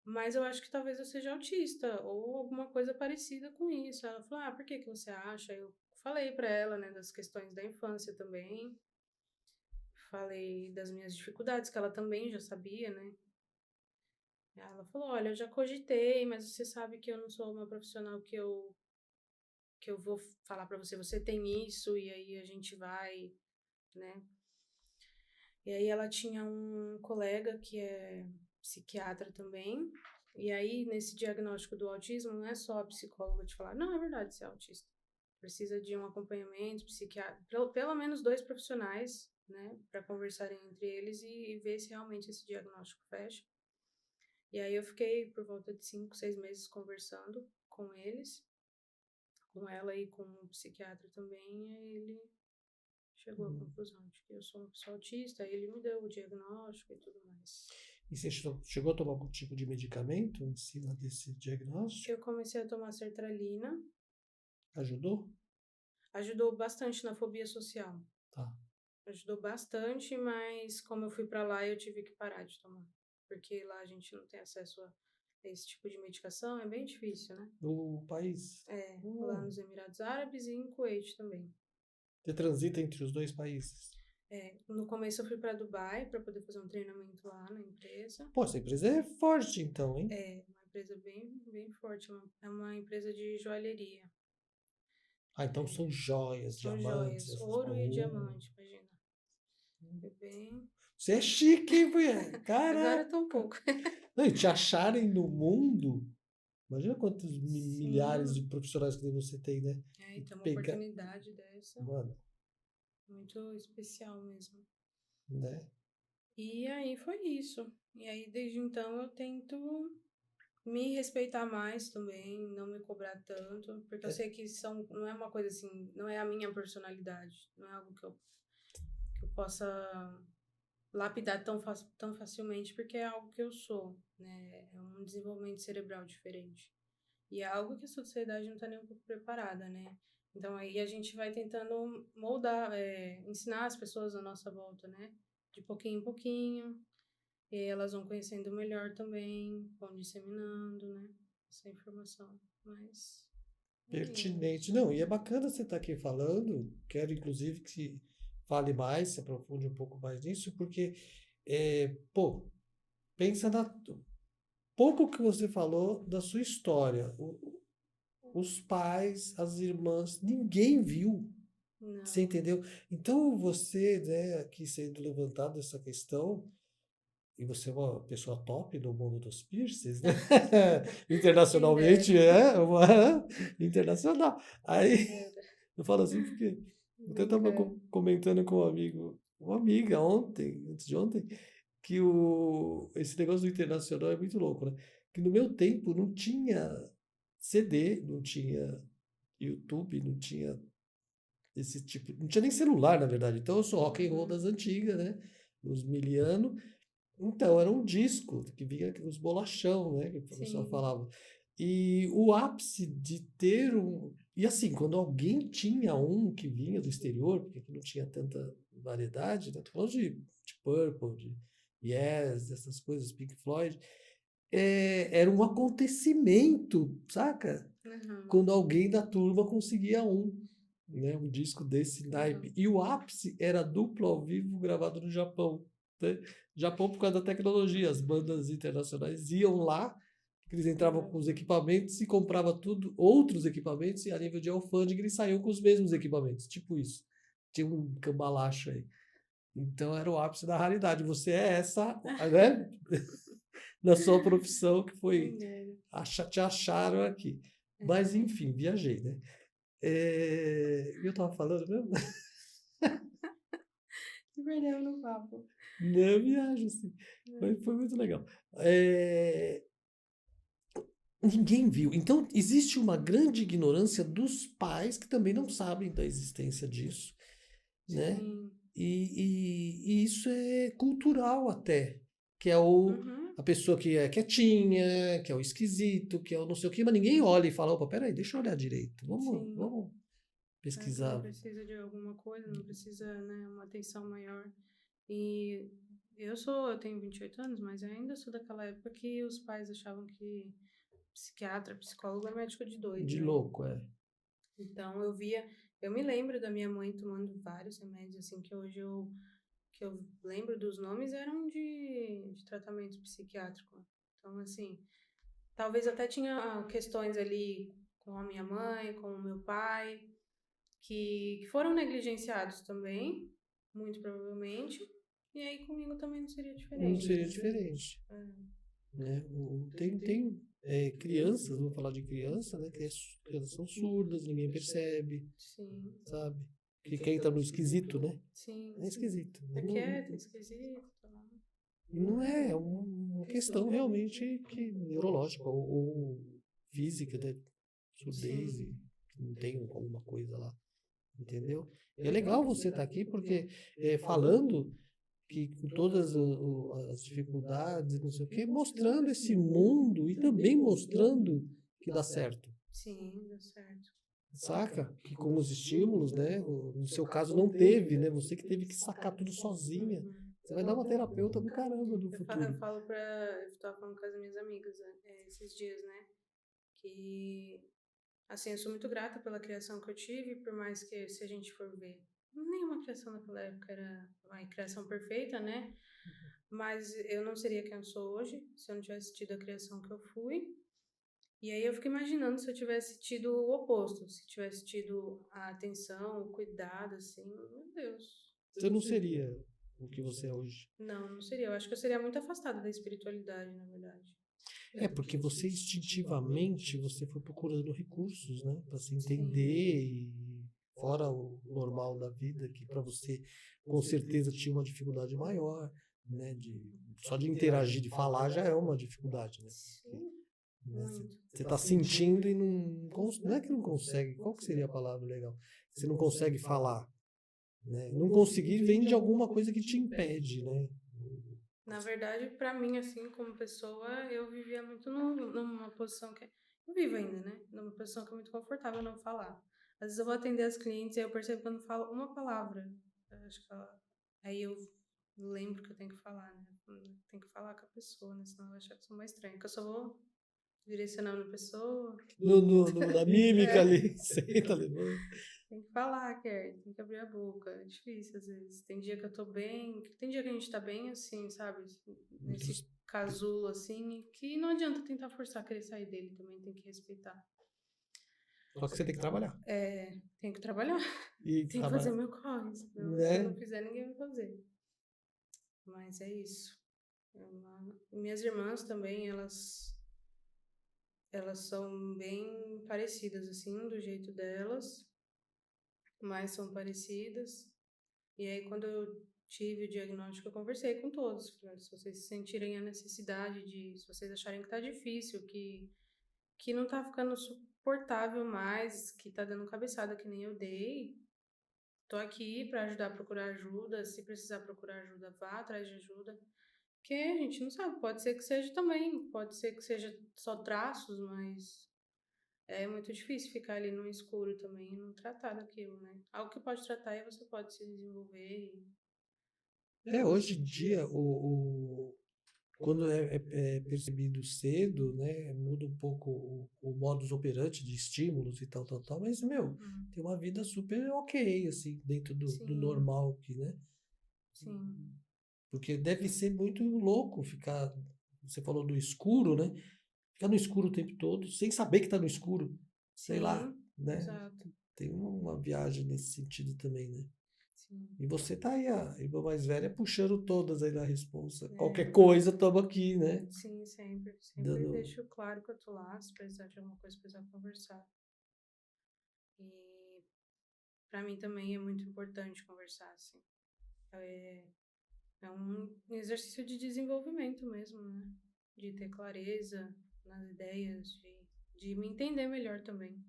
Mas eu acho que talvez eu seja autista ou alguma coisa parecida com isso. Ela falou: "Ah, por que que você acha?" Eu falei pra ela, né, das questões da infância também. Falei das minhas dificuldades, que ela também já sabia, né? Ela falou: "Olha, eu já cogitei, mas você sabe que eu não sou uma profissional que eu vou falar pra você, você tem isso e aí a gente vai, né?" E aí ela tinha um colega que é psiquiatra também. E aí, nesse diagnóstico do autismo, não é só a psicóloga te falar, não, é verdade, você é autista. Precisa de um acompanhamento psiquiátrico, pelo menos 2 profissionais, né, para conversarem entre eles e ver se realmente esse diagnóstico fecha. E aí eu fiquei por volta de 5, 6 meses conversando com eles, com ela e com o psiquiatra também, e aí ele chegou à conclusão de que eu sou uma pessoa autista, aí ele me deu o diagnóstico e tudo mais. E você chegou a tomar algum tipo de medicamento em cima desse diagnóstico? Eu comecei a tomar sertralina, Ajudou? ajudou bastante na fobia social. Tá. Ajudou bastante, mas como eu fui pra lá, eu tive que parar de tomar. Porque lá a gente não tem acesso a esse tipo de medicação, é bem difícil, né? No país? Lá nos Emirados Árabes e em Kuwait também. Você transita entre os dois países? No começo eu fui para Dubai para poder fazer um treinamento lá na empresa. Pô, essa empresa é forte então, hein? É uma empresa bem, bem forte, é uma empresa de joalheria. Ah, então são joias, São diamantes, joias, essas ouro e coisas. diamante, imagina. É bem. Você é chique, hein, mulher? Agora eu tô um Caraca! pouco. Não, e te acharem no mundo, imagina quantos milhares de Sim. profissionais que você tem, né? E Então uma pegar, oportunidade dessa, mano, muito especial mesmo. né? E aí foi isso. E aí desde então eu tento me respeitar mais também, não me cobrar tanto, porque eu É, sei que não é uma coisa assim, não é a minha personalidade, não é algo que eu possa lapidar tão facilmente, porque é algo que eu sou, né? É um desenvolvimento cerebral diferente. E é algo que a sociedade não está nem um pouco preparada, né? Então aí a gente vai tentando moldar, ensinar as pessoas à nossa volta, né? De pouquinho em pouquinho. E aí elas vão conhecendo melhor também, vão disseminando, né? Essa informação. Mas é pertinente. isso. Não, e é bacana você estar aqui falando. Quero, inclusive, que se fale mais, se aprofunde um pouco mais nisso, porque, pô, pensa na. Pouco que você falou da sua história. Os pais, as irmãs, ninguém viu. Você Não, entendeu? Então você, né, aqui sendo levantado essa questão, e você é uma pessoa top no mundo dos piercings, né? quem dera, Internacionalmente é uma internacional. quem Aí dera. eu falo assim porque eu até estava Brincando. comentando com um amigo, uma amiga ontem, antes de ontem, que esse negócio do internacional é muito louco, né? Que no meu tempo não tinha. CD, não tinha YouTube, não tinha esse tipo, não tinha nem celular, na verdade. Então eu sou rock and roll das antigas, né? Os miliano. Então, era um disco que vinha com os bolachão, né? Que o pessoal Sim. falava. E o ápice de ter um. E assim, quando alguém tinha um que vinha do exterior, porque aqui não tinha tanta variedade, né? Tô falando de Purple, de Yes, essas coisas, Pink Floyd. Era um acontecimento, saca? Aham. Quando alguém da turma conseguia um, né? Um disco desse naipe. Aham. E o ápice era duplo ao vivo gravado no Japão, né? Japão por causa da tecnologia, as bandas internacionais iam lá, eles entravam com os equipamentos e compravam tudo, outros equipamentos, e a nível de alfândega eles saíam com os mesmos equipamentos, tipo isso. Tinha um cambalacho aí. Então era o ápice da raridade. Você é essa, né? Na sua profissão que foi Entendi. te acharam aqui. Mas enfim, viajei, né? Eu tava falando mesmo? Se perdeu no papo. Não, viagem, assim. Foi muito legal. É, Ninguém viu. Então, existe uma grande ignorância dos pais que também não sabem da existência disso, né? Sim. E isso é cultural até, que é Uhum. a pessoa que é quietinha, que é o esquisito, que é o não sei o quê, mas ninguém olha e fala, opa, peraí, deixa eu olhar direito, vamos, Sim. vamos Que não pesquisar. precisa de alguma coisa, não precisa, né, uma atenção maior. E eu tenho 28 anos, mas eu ainda sou daquela época que os pais achavam que psiquiatra, psicólogo é médico de doido, De né? louco, é. Então eu me lembro da minha mãe tomando vários remédios, assim, que eu lembro dos nomes eram de tratamento psiquiátrico. Então, assim, talvez até tinha questões ali com a minha mãe, com o meu pai, que foram negligenciados também, muito provavelmente. E aí comigo também não seria Não diferente, seria entendeu? diferente, É, né? Tem crianças, vamos falar de criança, né? Crianças são surdas, ninguém percebe, sim, sabe? Que entra no esquisito, né? sim. É esquisito. É quieto, é esquisito. Tá lá. Não é uma questão realmente que neurológica ou física, né? Surdez Sim, e não tem alguma coisa lá, entendeu? E é legal você estar aqui porque falando que com todas as dificuldades, não sei o quê, mostrando esse mundo e também mostrando que dá certo. sim, deu certo. Saca? Que com os estímulos, né? No seu caso não teve, né? Você que teve que sacar tudo sozinha. Uhum. Você vai dar uma terapeuta do caramba no Eu futuro. falo pra. Eu tava falando com as minhas amigas esses dias, né? Que, assim, eu sou muito grata pela criação que eu tive, por mais que, se a gente for ver, nenhuma criação naquela época era uma criação perfeita, né? Mas eu não seria quem eu sou hoje se eu não tivesse tido a criação que eu fui. E aí eu fico imaginando se eu tivesse tido o oposto, se tivesse tido a atenção, o cuidado, assim, meu Deus. Você não seria o que você é hoje. Não, não seria. Eu acho que eu seria muito afastada da espiritualidade, na verdade. É porque você instintivamente você foi procurando recursos, né, para se Sim, entender e fora o normal da vida que para você com certeza tinha uma dificuldade maior, né, só de interagir, de falar já é uma dificuldade, né? sim, Né, muito. você está sentindo e não é que não consegue, qual que seria a palavra legal? Você não consegue falar, né? Não conseguir vem de alguma coisa que te impede, né? Na verdade, pra mim, assim, como pessoa, eu vivia muito numa posição que. Eu vivo ainda, né? Numa posição que é muito confortável não falar. Às vezes eu vou atender as clientes e eu percebo que eu não falo uma palavra. Eu acho que aí eu lembro que eu tenho que falar, né? Tenho que falar com a pessoa, né? Senão eu vou achar que eu sou uma estranha. Que eu só vou direcionando a pessoa. Na mímica É. ali, senta, levanta. Tem que falar, Kerry, tem que abrir a boca. É difícil às vezes. Tem dia que eu tô bem, tem dia que a gente tá bem assim, sabe? Outros- Nesse casulo assim, que não adianta tentar forçar a querer sair dele também, tem que respeitar. Só que você tem que trabalhar. Tem que trabalhar, E tem que fazer trabalhar, meu corre, senão se eu não né? fizer, ninguém vai fazer. Mas é isso. Minhas irmãs também, elas são bem parecidas assim, do jeito delas, mas são parecidas. E aí, quando eu tive o diagnóstico, eu conversei com todos. Falei, se vocês sentirem a necessidade de, se vocês acharem que tá difícil, que que não tá ficando suportável mais, que tá dando cabeçada que nem eu dei. Tô aqui para ajudar a procurar ajuda. Se precisar procurar ajuda, vá atrás de ajuda. Porque a gente não sabe, pode ser que seja também, pode ser que seja só traços, mas é muito difícil ficar ali no escuro também e não tratar daquilo, né? Algo que pode tratar e você pode se desenvolver Hoje em dia, quando é percebido cedo, né, muda um pouco o modus operandi de estímulos e tal, tal, tal, mas, meu, Uhum. tem uma vida super ok, assim, dentro do Sim, normal aqui, né? sim. Porque deve ser muito louco ficar, você falou do escuro, né? Ficar no escuro o tempo todo, sem saber que tá no escuro, sei lá, Sim, né? exato. Tem uma viagem nesse sentido também, né? Sim. E você tá aí, a irmã mais velha, puxando todas aí na responsa. Qualquer É, coisa, tamo aqui, né? sim, sempre. Sempre Dando. deixo claro que eu tô lá, se precisar de alguma coisa, precisar conversar. E para mim também é muito importante conversar, assim. É, é um exercício de desenvolvimento mesmo, né? De ter clareza nas ideias, de me entender melhor também.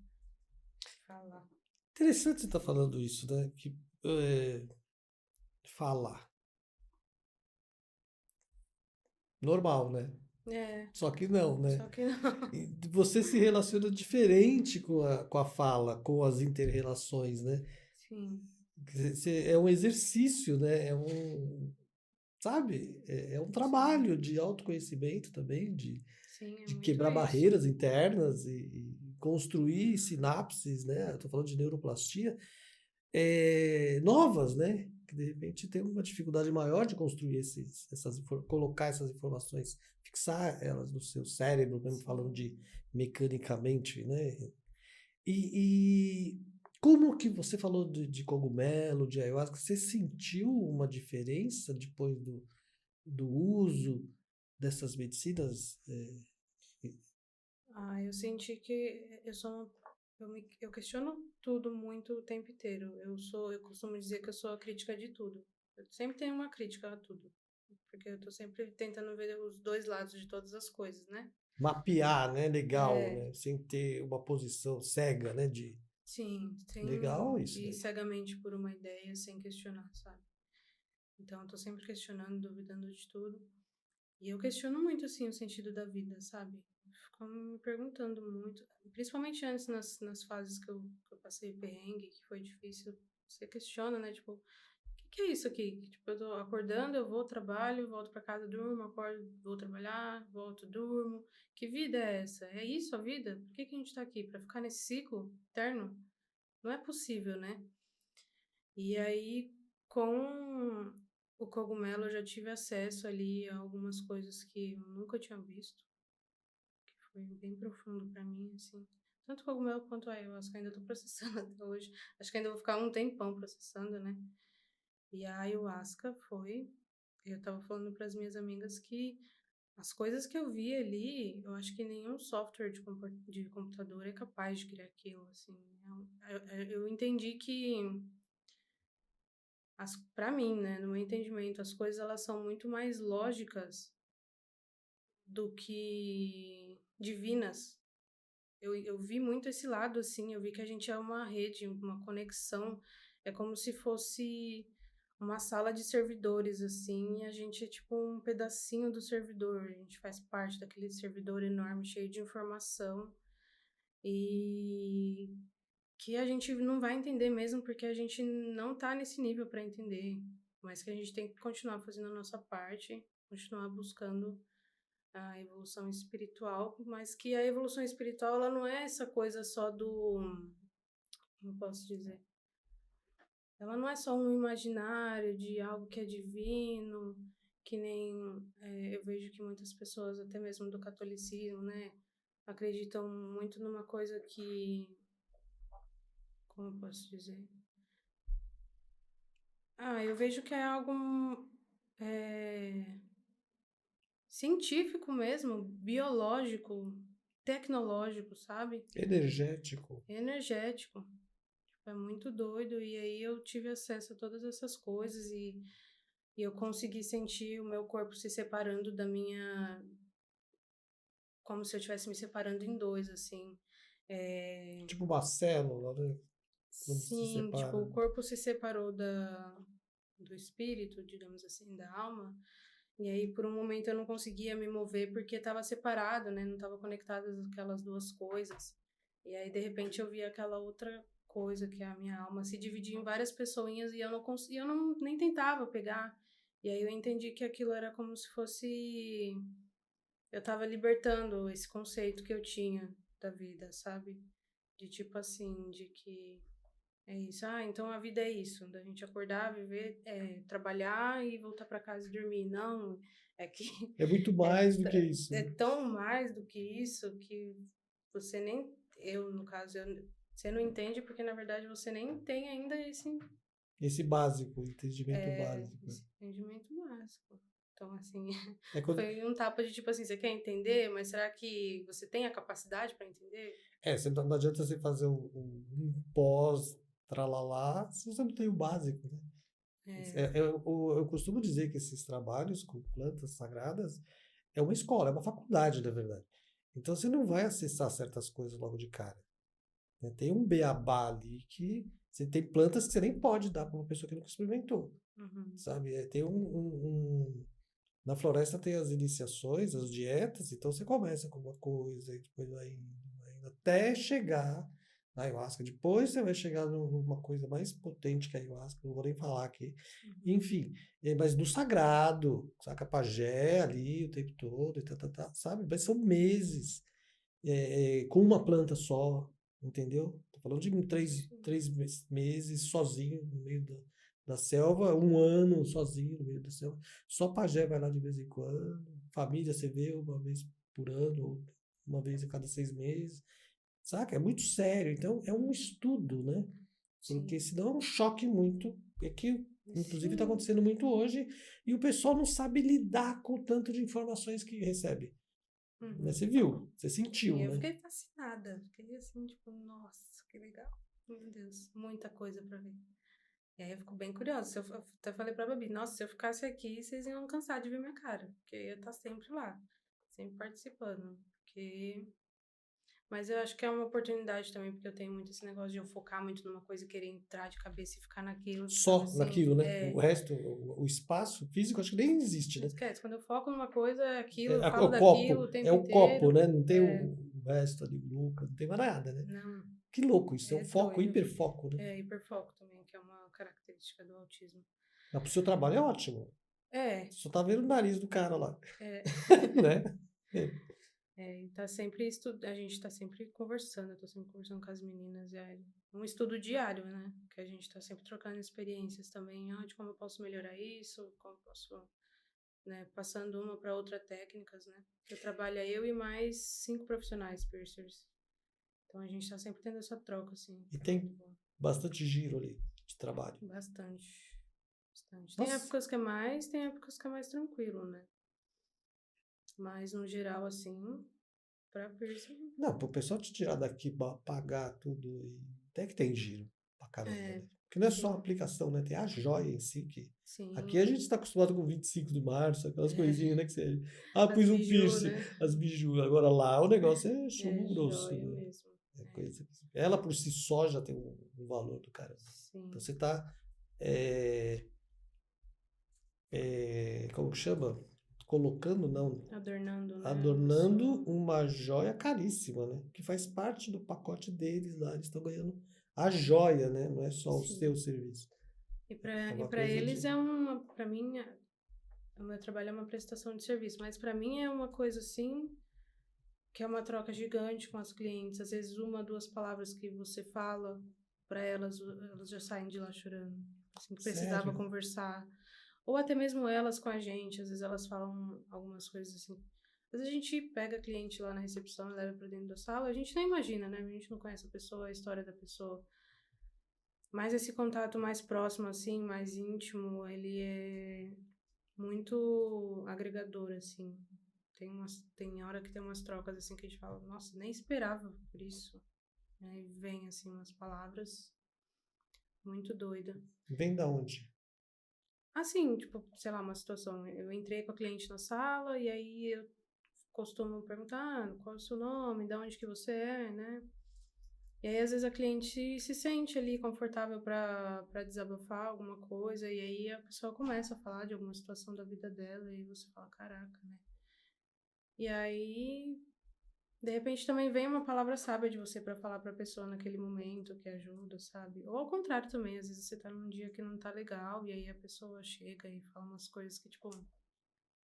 Falar. Interessante você estar falando isso, né? Que é, falar. Normal, né? É, Só que não, né? só que não. E você se relaciona diferente com a fala, com as inter-relações, né? Sim, É um exercício, né? Sabe? É um sim, trabalho de autoconhecimento também, sim, é de muito quebrar isso. barreiras internas e construir sinapses, né? Eu tô falando de neuroplastia, novas, né? Que de repente tem uma dificuldade maior de construir colocar essas informações, fixar elas no seu cérebro, mesmo falando Sim. de mecanicamente, né? E como que você falou de cogumelo, de ayahuasca, você sentiu uma diferença depois do uso dessas medicinas? Ah, eu senti que eu sou eu questiono tudo muito o tempo inteiro. Eu costumo dizer que eu sou a crítica de tudo. Eu sempre tenho uma crítica a tudo, porque eu tô sempre tentando ver os dois lados de todas as coisas, né? Mapear, né? Legal, É, né? Sem ter uma posição cega, né? sim, Legal sem isso ir daí. cegamente por uma ideia, sem questionar, sabe? Então, eu tô sempre questionando, duvidando de tudo. E eu questiono muito, assim, o sentido da vida, sabe? Fico me perguntando muito, principalmente antes nas fases que eu passei perrengue, que foi difícil, você questiona, né? Tipo, o que é isso aqui? Tipo, eu tô acordando, eu vou, trabalho, volto pra casa, durmo, acordo, vou trabalhar, volto, durmo. Que vida é essa? É isso a vida? Por que a gente tá aqui? Pra ficar nesse ciclo eterno? Não é possível, né? E aí, com o cogumelo, eu já tive acesso ali a algumas coisas que eu nunca tinha visto, que foi bem profundo pra mim, assim. Tanto o cogumelo quanto a ayahuasca, ainda tô processando até hoje. Acho que ainda vou ficar um tempão processando, né? E a ayahuasca foi. Eu tava falando para as minhas amigas que as coisas que eu vi ali, eu acho que nenhum software de computador é capaz de criar aquilo, assim. Eu entendi que para mim, né, no meu entendimento, as coisas elas são muito mais lógicas do que divinas. Eu vi muito esse lado, assim, eu vi que a gente é uma rede, uma conexão, é como se fosse uma sala de servidores, assim, e a gente é tipo um pedacinho do servidor, a gente faz parte daquele servidor enorme, cheio de informação, e que a gente não vai entender mesmo porque a gente não tá nesse nível para entender, mas que a gente tem que continuar fazendo a nossa parte, continuar buscando a evolução espiritual, mas que a evolução espiritual ela não é essa coisa só do, como eu posso dizer, ela não é só um imaginário de algo que é divino, que nem eu vejo que muitas pessoas, até mesmo do catolicismo, né, acreditam muito numa coisa que, como eu posso dizer, eu vejo que é algo é, científico mesmo, biológico, tecnológico, sabe? Energético. Energético. É muito doido. E aí eu tive acesso a todas essas coisas e eu consegui sentir o meu corpo se separando da minha como se eu estivesse me separando em dois, assim. É, Tipo uma célula, né? Quando se sim, tipo, separa. o corpo se separou do espírito, digamos assim, da alma. E aí, por um momento, eu não conseguia me mover porque estava separado, né? Não estava conectado aquelas duas coisas. E aí, de repente, eu vi aquela outra coisa que é a minha alma se dividir em várias pessoinhas e eu não conseguia, eu não nem tentava pegar. E aí eu entendi que aquilo era como se fosse eu estava libertando esse conceito que eu tinha da vida, sabe? De tipo assim, de que é isso. Ah, então a vida é isso, da gente acordar, viver, trabalhar e voltar para casa e dormir. Não, é que É muito é, mais do que isso, é né? tão mais do que isso que você nem, eu no caso, você não entende porque na verdade você nem tem ainda Esse básico, entendimento básico. esse entendimento básico. Então, assim, É quando, foi um tapa de tipo assim, você quer entender, mas será que você tem a capacidade para entender? não adianta você fazer um pós, tralalá, se você não tem o básico, né? É, Eu costumo dizer que esses trabalhos com plantas sagradas é uma escola, é uma faculdade, na verdade. Então você não vai acessar certas coisas logo de cara, né? Tem um beabá ali que você tem plantas que você nem pode dar para uma pessoa que nunca experimentou, uhum, sabe? Tem na floresta tem as iniciações, as dietas, então você começa com uma coisa e depois vai indo até chegar na ayahuasca. Depois você vai chegar numa coisa mais potente que a ayahuasca, não vou nem falar aqui. uhum. Enfim, mas no sagrado, saca pajé ali o tempo todo, e sabe? Mas são meses com uma planta só, entendeu? Tô falando de Sim. três meses sozinho no meio da selva, um ano sozinho no meio da selva. Só pajé vai lá de vez em quando, família você vê uma vez por ano, ou uma vez a cada 6 meses, saca? É muito sério, então é um estudo, né? Porque Sim. senão é um choque muito, é que inclusive está Sim. acontecendo muito hoje, e o pessoal não sabe lidar com o tanto de informações que recebe. Mas você Uhum. viu, você Sim, sentiu, eu né? fiquei fascinada. Fiquei assim, tipo, nossa, que legal. Meu Deus, muita coisa pra ver. E aí eu fico bem curiosa. Eu até falei pra Babi, nossa, se eu ficasse aqui, vocês iam cansar de ver minha cara. Porque eu ia estar sempre lá, sempre participando. Porque mas eu acho que é uma oportunidade também, porque eu tenho muito esse negócio de eu focar muito numa coisa e querer entrar de cabeça e ficar naquilo, sabe Só assim? naquilo, né? O resto, o espaço físico, acho que nem existe, né? Esquece, quando eu foco numa coisa, é aquilo, eu É falo o copo, daquilo o é tempo o copo, inteiro. né? Não tem É, o resto ali, o Lucas, não tem mais nada, né? não, Que louco isso, é um é foco, doido. hiperfoco, né? É hiperfoco também, que é uma característica do autismo. Mas pro seu trabalho é ótimo. É, Você só tá vendo o nariz do cara lá, é, né? É. e tá sempre a gente tá sempre conversando, eu tô sempre conversando com as meninas, é um estudo diário, né? Que a gente tá sempre trocando experiências também, de como eu posso melhorar isso, como eu posso, né, passando uma para outra técnicas, né? Que eu trabalho eu e mais 5 profissionais piercers. Então a gente está sempre tendo essa troca, assim, E que é muito tem bom. bastante giro ali de trabalho. Bastante. Bastante. Tem Nossa, épocas que é mais, tem épocas que é mais tranquilo, né? Mas no geral, assim, pra piercing. não, pro pessoal te tirar daqui, pagar tudo, e até que tem giro pra caramba, É, né? Porque não é só a sim, aplicação, né? Tem a joia em si que. Aqui a sim. gente está acostumado com 25 de março, aquelas coisinhas, É, né? Que você. Ah, as pus um biju, piercing, né? as biju. Agora lá o negócio é chumbo É grosso, joia né? mesmo. É É, coisa ela por si só já tem um valor do caramba. Então sim. você está. Como que chama? Colocando, não. Adornando, né, a Adornando pessoa. uma joia caríssima, né? Que faz parte do pacote deles lá. Eles estão ganhando a joia, né? Não é só o seu Sim. serviço. É E uma pra coisa eles de. é uma. Pra mim, o meu trabalho é uma prestação de serviço. Mas pra mim é uma coisa assim. Que é uma troca gigante com as clientes. Às vezes, uma, duas palavras que você fala para elas, elas já saem de lá chorando. Assim, que precisava Sério? conversar. Ou até mesmo elas com a gente. Às vezes, elas falam algumas coisas assim. Às vezes, a gente pega a cliente lá na recepção e leva para dentro da sala. A gente nem imagina, né? A gente não conhece a pessoa, a história da pessoa. Mas esse contato mais próximo, assim, mais íntimo, ele é muito agregador, assim. Tem hora que tem umas trocas assim que a gente fala, nossa, nem esperava por isso. Né? E vem assim umas palavras muito doida. Vem da onde? Assim, tipo, sei lá, uma situação. Eu entrei com a cliente na sala e aí eu costumam perguntar qual é o seu nome, de onde que você é, né? E aí, às vezes, a cliente se sente ali confortável para desabafar alguma coisa, e aí a pessoa começa a falar de alguma situação da vida dela, e você fala, caraca, né? E aí, de repente, também vem uma palavra sábia de você para falar para a pessoa naquele momento que ajuda, sabe? Ou ao contrário também, às vezes você tá num dia que não tá legal, e aí a pessoa chega e fala umas coisas que, tipo,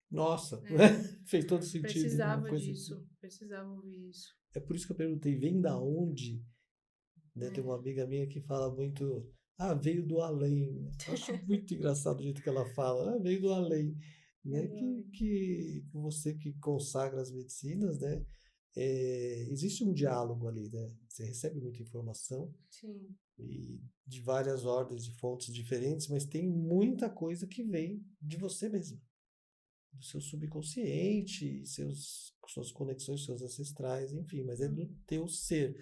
Nossa, é, fez todo sentido, né? Uma precisava coisa assim. disso, precisava ouvir isso. É por isso que eu perguntei, vem da onde? Né? Tem uma É, amiga minha que fala muito, veio do além. Eu acho muito engraçado o jeito que ela fala, veio do além. Né? Que você que consagra as medicinas, né? Existe um diálogo ali, né? Você recebe muita informação sim, e de várias ordens, de fontes diferentes, mas tem muita coisa que vem de você mesmo, do seu subconsciente, suas conexões, seus ancestrais, enfim, mas é do teu ser,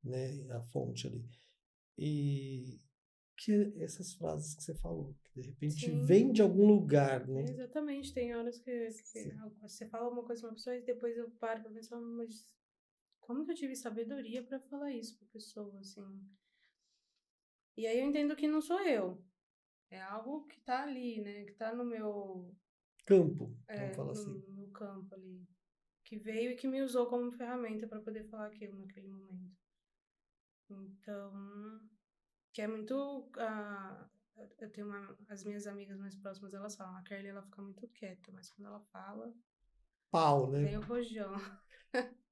né? A fonte ali. E que essas frases que você falou, que de repente vem sim. de algum lugar, né? Exatamente, tem horas que você fala uma coisa pra uma pessoa e depois eu paro pra pensar, mas como que eu tive sabedoria pra falar isso pra pessoa, assim? E aí eu entendo que não sou eu, é algo que tá ali, né, que tá no meu, Campo, vamos falar no assim. meu campo ali, que veio e que me usou como ferramenta pra poder falar aquilo naquele momento. Então, que é muito, eu tenho as minhas amigas mais próximas, elas falam, a Carly, ela fica muito quieta, mas quando ela fala, Pau, né? vem o rojão.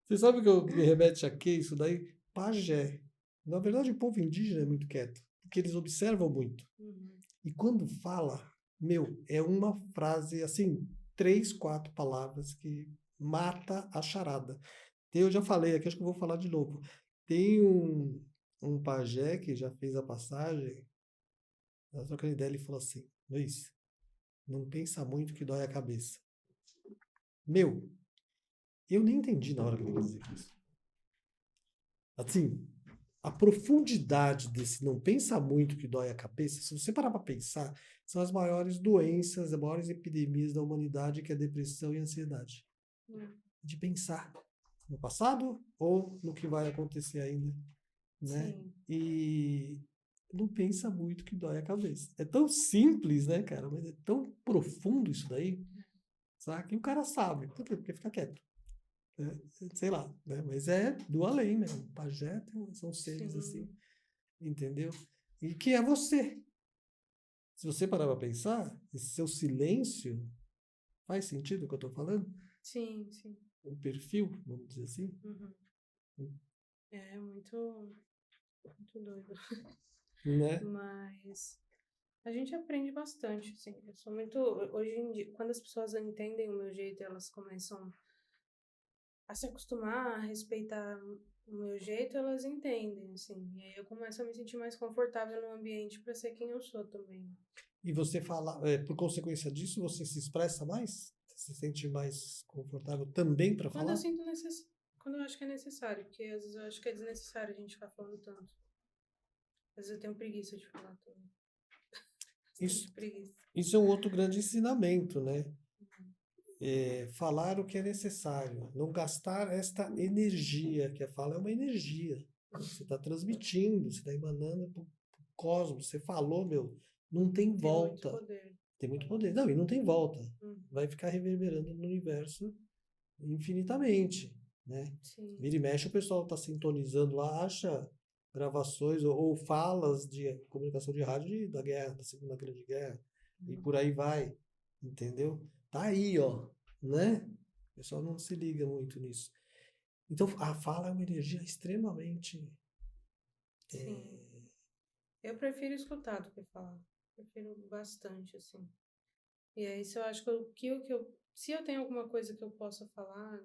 Você sabe que me remete a quê? Isso daí? Pajé. Na verdade, o povo indígena é muito quieto, porque eles observam muito. Uhum. E quando fala, meu, é uma frase assim, 3, 4 palavras que mata a charada. Eu já falei aqui, acho que eu vou falar de novo. Tem um pajé que já fez a passagem, nós trocando ideia, ele falou assim, Luiz, não pensa muito que dói a cabeça. Meu, eu nem entendi na hora que ele quis dizer isso. Assim, a profundidade desse não pensa muito que dói a cabeça, se você parar para pensar, são as maiores doenças, as maiores epidemias da humanidade, que é a depressão e a ansiedade. De pensar no passado ou no que vai acontecer ainda, né? Sim. E não pensa muito que dói a cabeça. É tão simples, né, cara? Mas é tão profundo isso daí, sabe? Que o cara sabe. Por quê? Porque fica quieto. Né? Sei lá, né? Mas é do além mesmo. Pajé são seres assim, Sim, entendeu? E que é você. Se você parar para pensar, esse seu silêncio faz sentido o que eu estou falando? sim, sim. Um perfil, vamos dizer assim? Uhum. É muito, muito doido. Né? Mas a gente aprende bastante, assim. Eu sou muito. Hoje em dia, quando as pessoas entendem o meu jeito, elas começam a se acostumar, a respeitar o meu jeito, elas entendem, assim. E aí eu começo a me sentir mais confortável no ambiente para ser quem eu sou também. E você fala, por consequência disso, você se expressa mais? Você se sente mais confortável também para Quando eu falar? sinto quando eu acho que é necessário, porque às vezes eu acho que é desnecessário a gente ficar falando tanto. Às vezes eu tenho preguiça de falar também. Isso, Bastante preguiça. isso é um outro grande ensinamento, né? Falar o que é necessário, não gastar esta energia, que a fala é uma energia. Você está transmitindo, você está emanando para o cosmos. Você falou, meu, não tem Tem muito volta. poder. Tem muito poder. Não, e não tem volta. Hum, Vai ficar reverberando no universo infinitamente, né? sim. Vira e mexe, o pessoal está sintonizando lá, acha gravações ou falas de comunicação de rádio da guerra, da Segunda Grande Guerra, e por aí vai, entendeu? Tá aí, ó, né? O pessoal não se liga muito nisso. Então, a fala é uma energia extremamente. Sim. Eu prefiro escutar do que falar. Prefiro bastante, assim. E aí, se eu acho se eu tenho alguma coisa que eu possa falar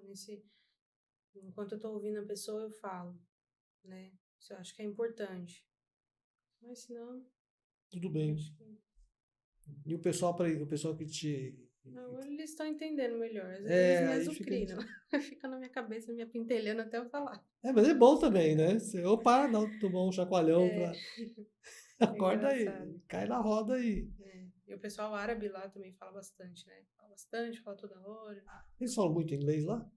enquanto eu tô ouvindo a pessoa, eu falo, né? Se eu acho que é importante. Mas se não, Tudo bem. acho que E o pessoal que te. não, eles estão entendendo melhor. Eles me Aí fica. azucrinam. Fica na minha cabeça, me apentelhando até eu falar. Mas é bom também, né? Você, opa, dá tomar um chacoalhão É, pra. é Acorda engraçado. aí, cai na roda aí. É. E o pessoal árabe lá também fala bastante, né? Fala bastante, fala toda hora. Eles falam muito inglês lá?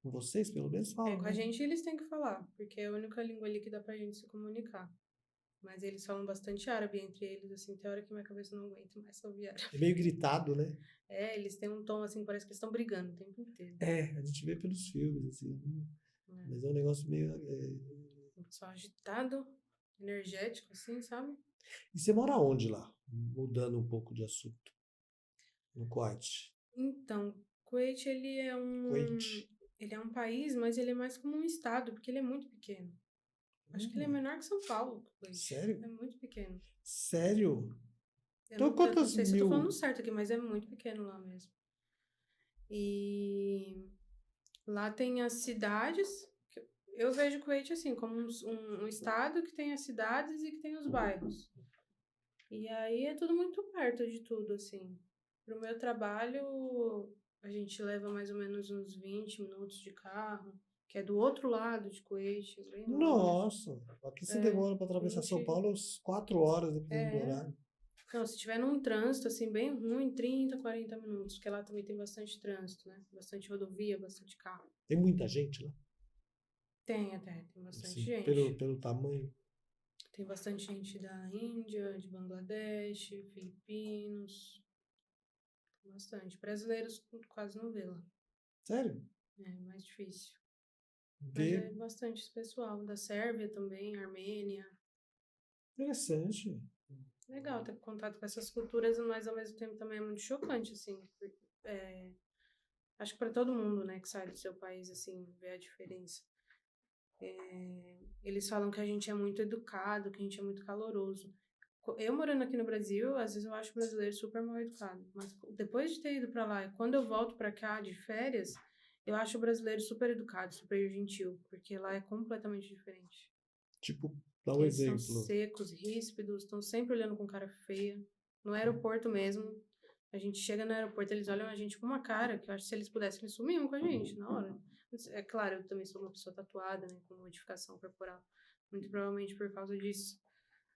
Com vocês, pelo menos, falam, Com a né? gente eles têm que falar, porque é a única língua ali que dá pra gente se comunicar. Mas eles falam bastante árabe entre eles, assim, tem hora que minha cabeça não aguenta mais ouvir árabe. É meio gritado, né? Eles têm um tom, assim, parece que eles estão brigando o tempo inteiro. A gente vê pelos filmes, assim. É. Mas é um negócio meio... Um pessoal agitado, energético, assim, sabe? E você mora onde lá? Mudando um pouco de assunto. No Kuwait. Então, Kuwait, Kuwait. ele é um país, mas ele é mais como um estado, porque ele é muito pequeno. Acho que ele é menor que São Paulo, Kuwait. Sério? É muito pequeno. Sério? Eu Então não quantas sei se eu tô mil... falando certo aqui, mas é muito pequeno lá mesmo. E lá tem as cidades. Eu vejo Kuwait assim, como um estado que tem as cidades e que tem os bairros. E aí é tudo muito perto de tudo, assim. Pro meu trabalho, a gente leva mais ou menos uns 20 minutos de carro, que é do outro lado de Kuwait, bem longe. Nossa, aqui você demora para atravessar São 20. Paulo uns 4 horas, dependendo do É. horário. Não, se tiver num trânsito, assim, bem ruim, 30, 40 minutos, porque lá também tem bastante trânsito, né? Bastante rodovia, bastante carro. Tem muita gente lá? Tem bastante Assim, gente. pelo tamanho. Tem bastante gente da Índia, de Bangladesh, Filipinos. Bastante. Brasileiros quase não vê lá. Sério? É mais difícil. Mas Ver. é bastante esse pessoal. Da Sérvia também, Armênia. Interessante. Legal ter contato com essas culturas, mas ao mesmo tempo também é muito chocante, assim. Acho que para todo mundo, né, que sai do seu país, assim, ver a diferença. Eles falam que a gente é muito educado, que a gente é muito caloroso. Eu morando aqui no Brasil, às vezes eu acho o brasileiro super mal educado. Mas depois de ter ido para lá, quando eu volto para cá de férias, eu acho o brasileiro super educado, super gentil, porque lá é completamente diferente. Tipo, dá um Eles são exemplo. secos, ríspidos, estão sempre olhando com cara feia. No aeroporto mesmo, a gente chega no aeroporto, eles olham a gente com uma cara que eu acho que se eles pudessem, eles sumiam com a gente na hora. É claro, eu também sou uma pessoa tatuada, né, com modificação corporal. Muito provavelmente por causa disso.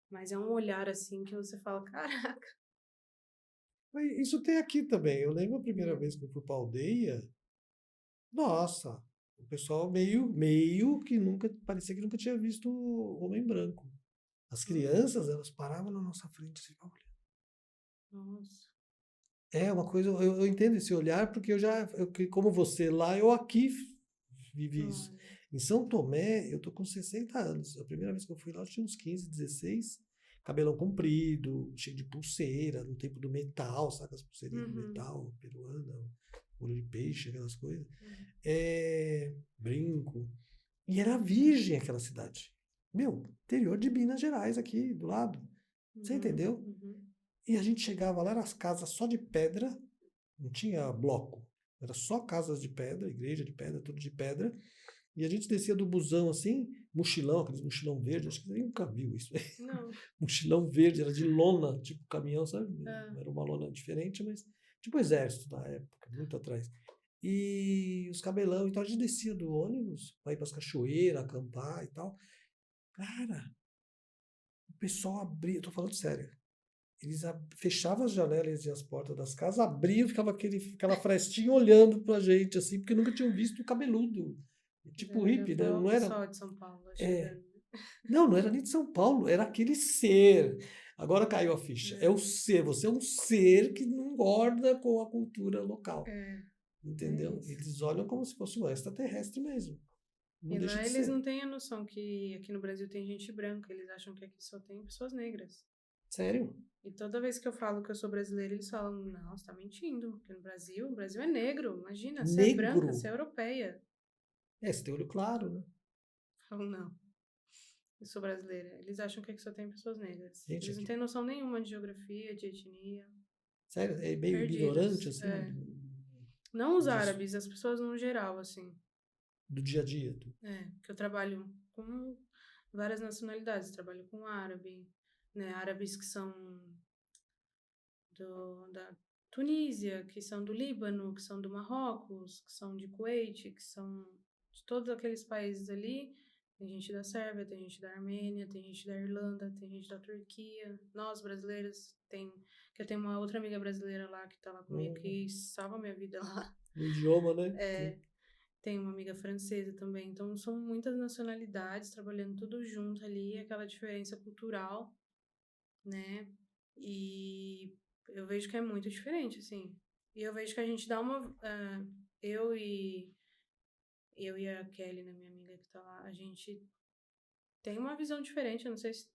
Mas é um olhar assim que você fala, caraca. Mas isso tem aqui também. Eu lembro a primeira vez que eu fui pra aldeia. Nossa, o pessoal meio que nunca, parecia que nunca tinha visto homem branco. As crianças, elas paravam na nossa frente assim, Nossa. é uma coisa, eu entendo esse olhar porque como você lá, eu aqui vivi isso. Olha. Em São Tomé, eu tô com 60 anos. A primeira vez que eu fui lá, eu tinha uns 15, 16, cabelão comprido, cheio de pulseira, no tempo do metal, sabe as pulseirinhas de metal, peruana, olho de peixe, aquelas coisas. Brinco. E era virgem aquela cidade. Meu, interior de Minas Gerais aqui, do lado. Você entendeu? E a gente chegava lá, eram as casas só de pedra, não tinha bloco. Era só casas de pedra, igreja de pedra, tudo de pedra. E a gente descia do busão assim, mochilão, aqueles mochilão verde, acho que você nunca viu isso. Não. Mochilão verde, era de lona, tipo caminhão, sabe? Era uma lona diferente, mas tipo exército na época, muito atrás. E os cabelão, então a gente descia do ônibus para ir para as cachoeiras, acampar e tal. Cara, o pessoal abria, eu tô falando sério. Eles fechavam as janelas e as portas das casas, abriam, ficava aquela frestinha olhando pra gente, assim, porque nunca tinham visto o cabeludo. Tipo hippie, né? Foi o Não era. pessoal de São Paulo chegando. Não era nem de São Paulo, era aquele ser. Agora caiu a ficha. É o ser, você é um ser que não engorda com a cultura local. Entendeu? Eles olham como se fosse um extraterrestre mesmo. Não E deixa lá de eles ser. não têm a noção que aqui no Brasil tem gente branca, eles acham que aqui só tem pessoas negras. Sério? E toda vez que eu falo que eu sou brasileira, eles falam, não, você tá mentindo, porque no Brasil, o Brasil é negro, imagina, você é branca, você é europeia. Você tem olho claro, né? Eu falo, não, eu sou brasileira. Eles acham que aqui só tem pessoas negras. Gente, Eles não aqui. têm noção nenhuma de geografia, de etnia. Sério, é meio ignorante, Perdidos, assim. Não os árabes, as pessoas no geral, assim. Do dia a dia. Que eu trabalho com várias nacionalidades. Trabalho com árabe, né? Árabes que são da Tunísia, que são do Líbano, que são do Marrocos, que são de Kuwait, que são de todos aqueles países ali. Tem gente da Sérvia, tem gente da Armênia, tem gente da Irlanda, tem gente da Turquia. Nós, brasileiros, que eu tenho uma outra amiga brasileira lá que tá lá comigo, que salva minha vida lá. No idioma, né? Tenho uma amiga francesa também. Então, são muitas nacionalidades trabalhando tudo junto ali, aquela diferença cultural, né? E eu vejo que é muito diferente, assim. E eu vejo que a gente dá uma. Eu e a Kelly, né, minha amiga que tá lá, a gente tem uma visão diferente. Eu não sei se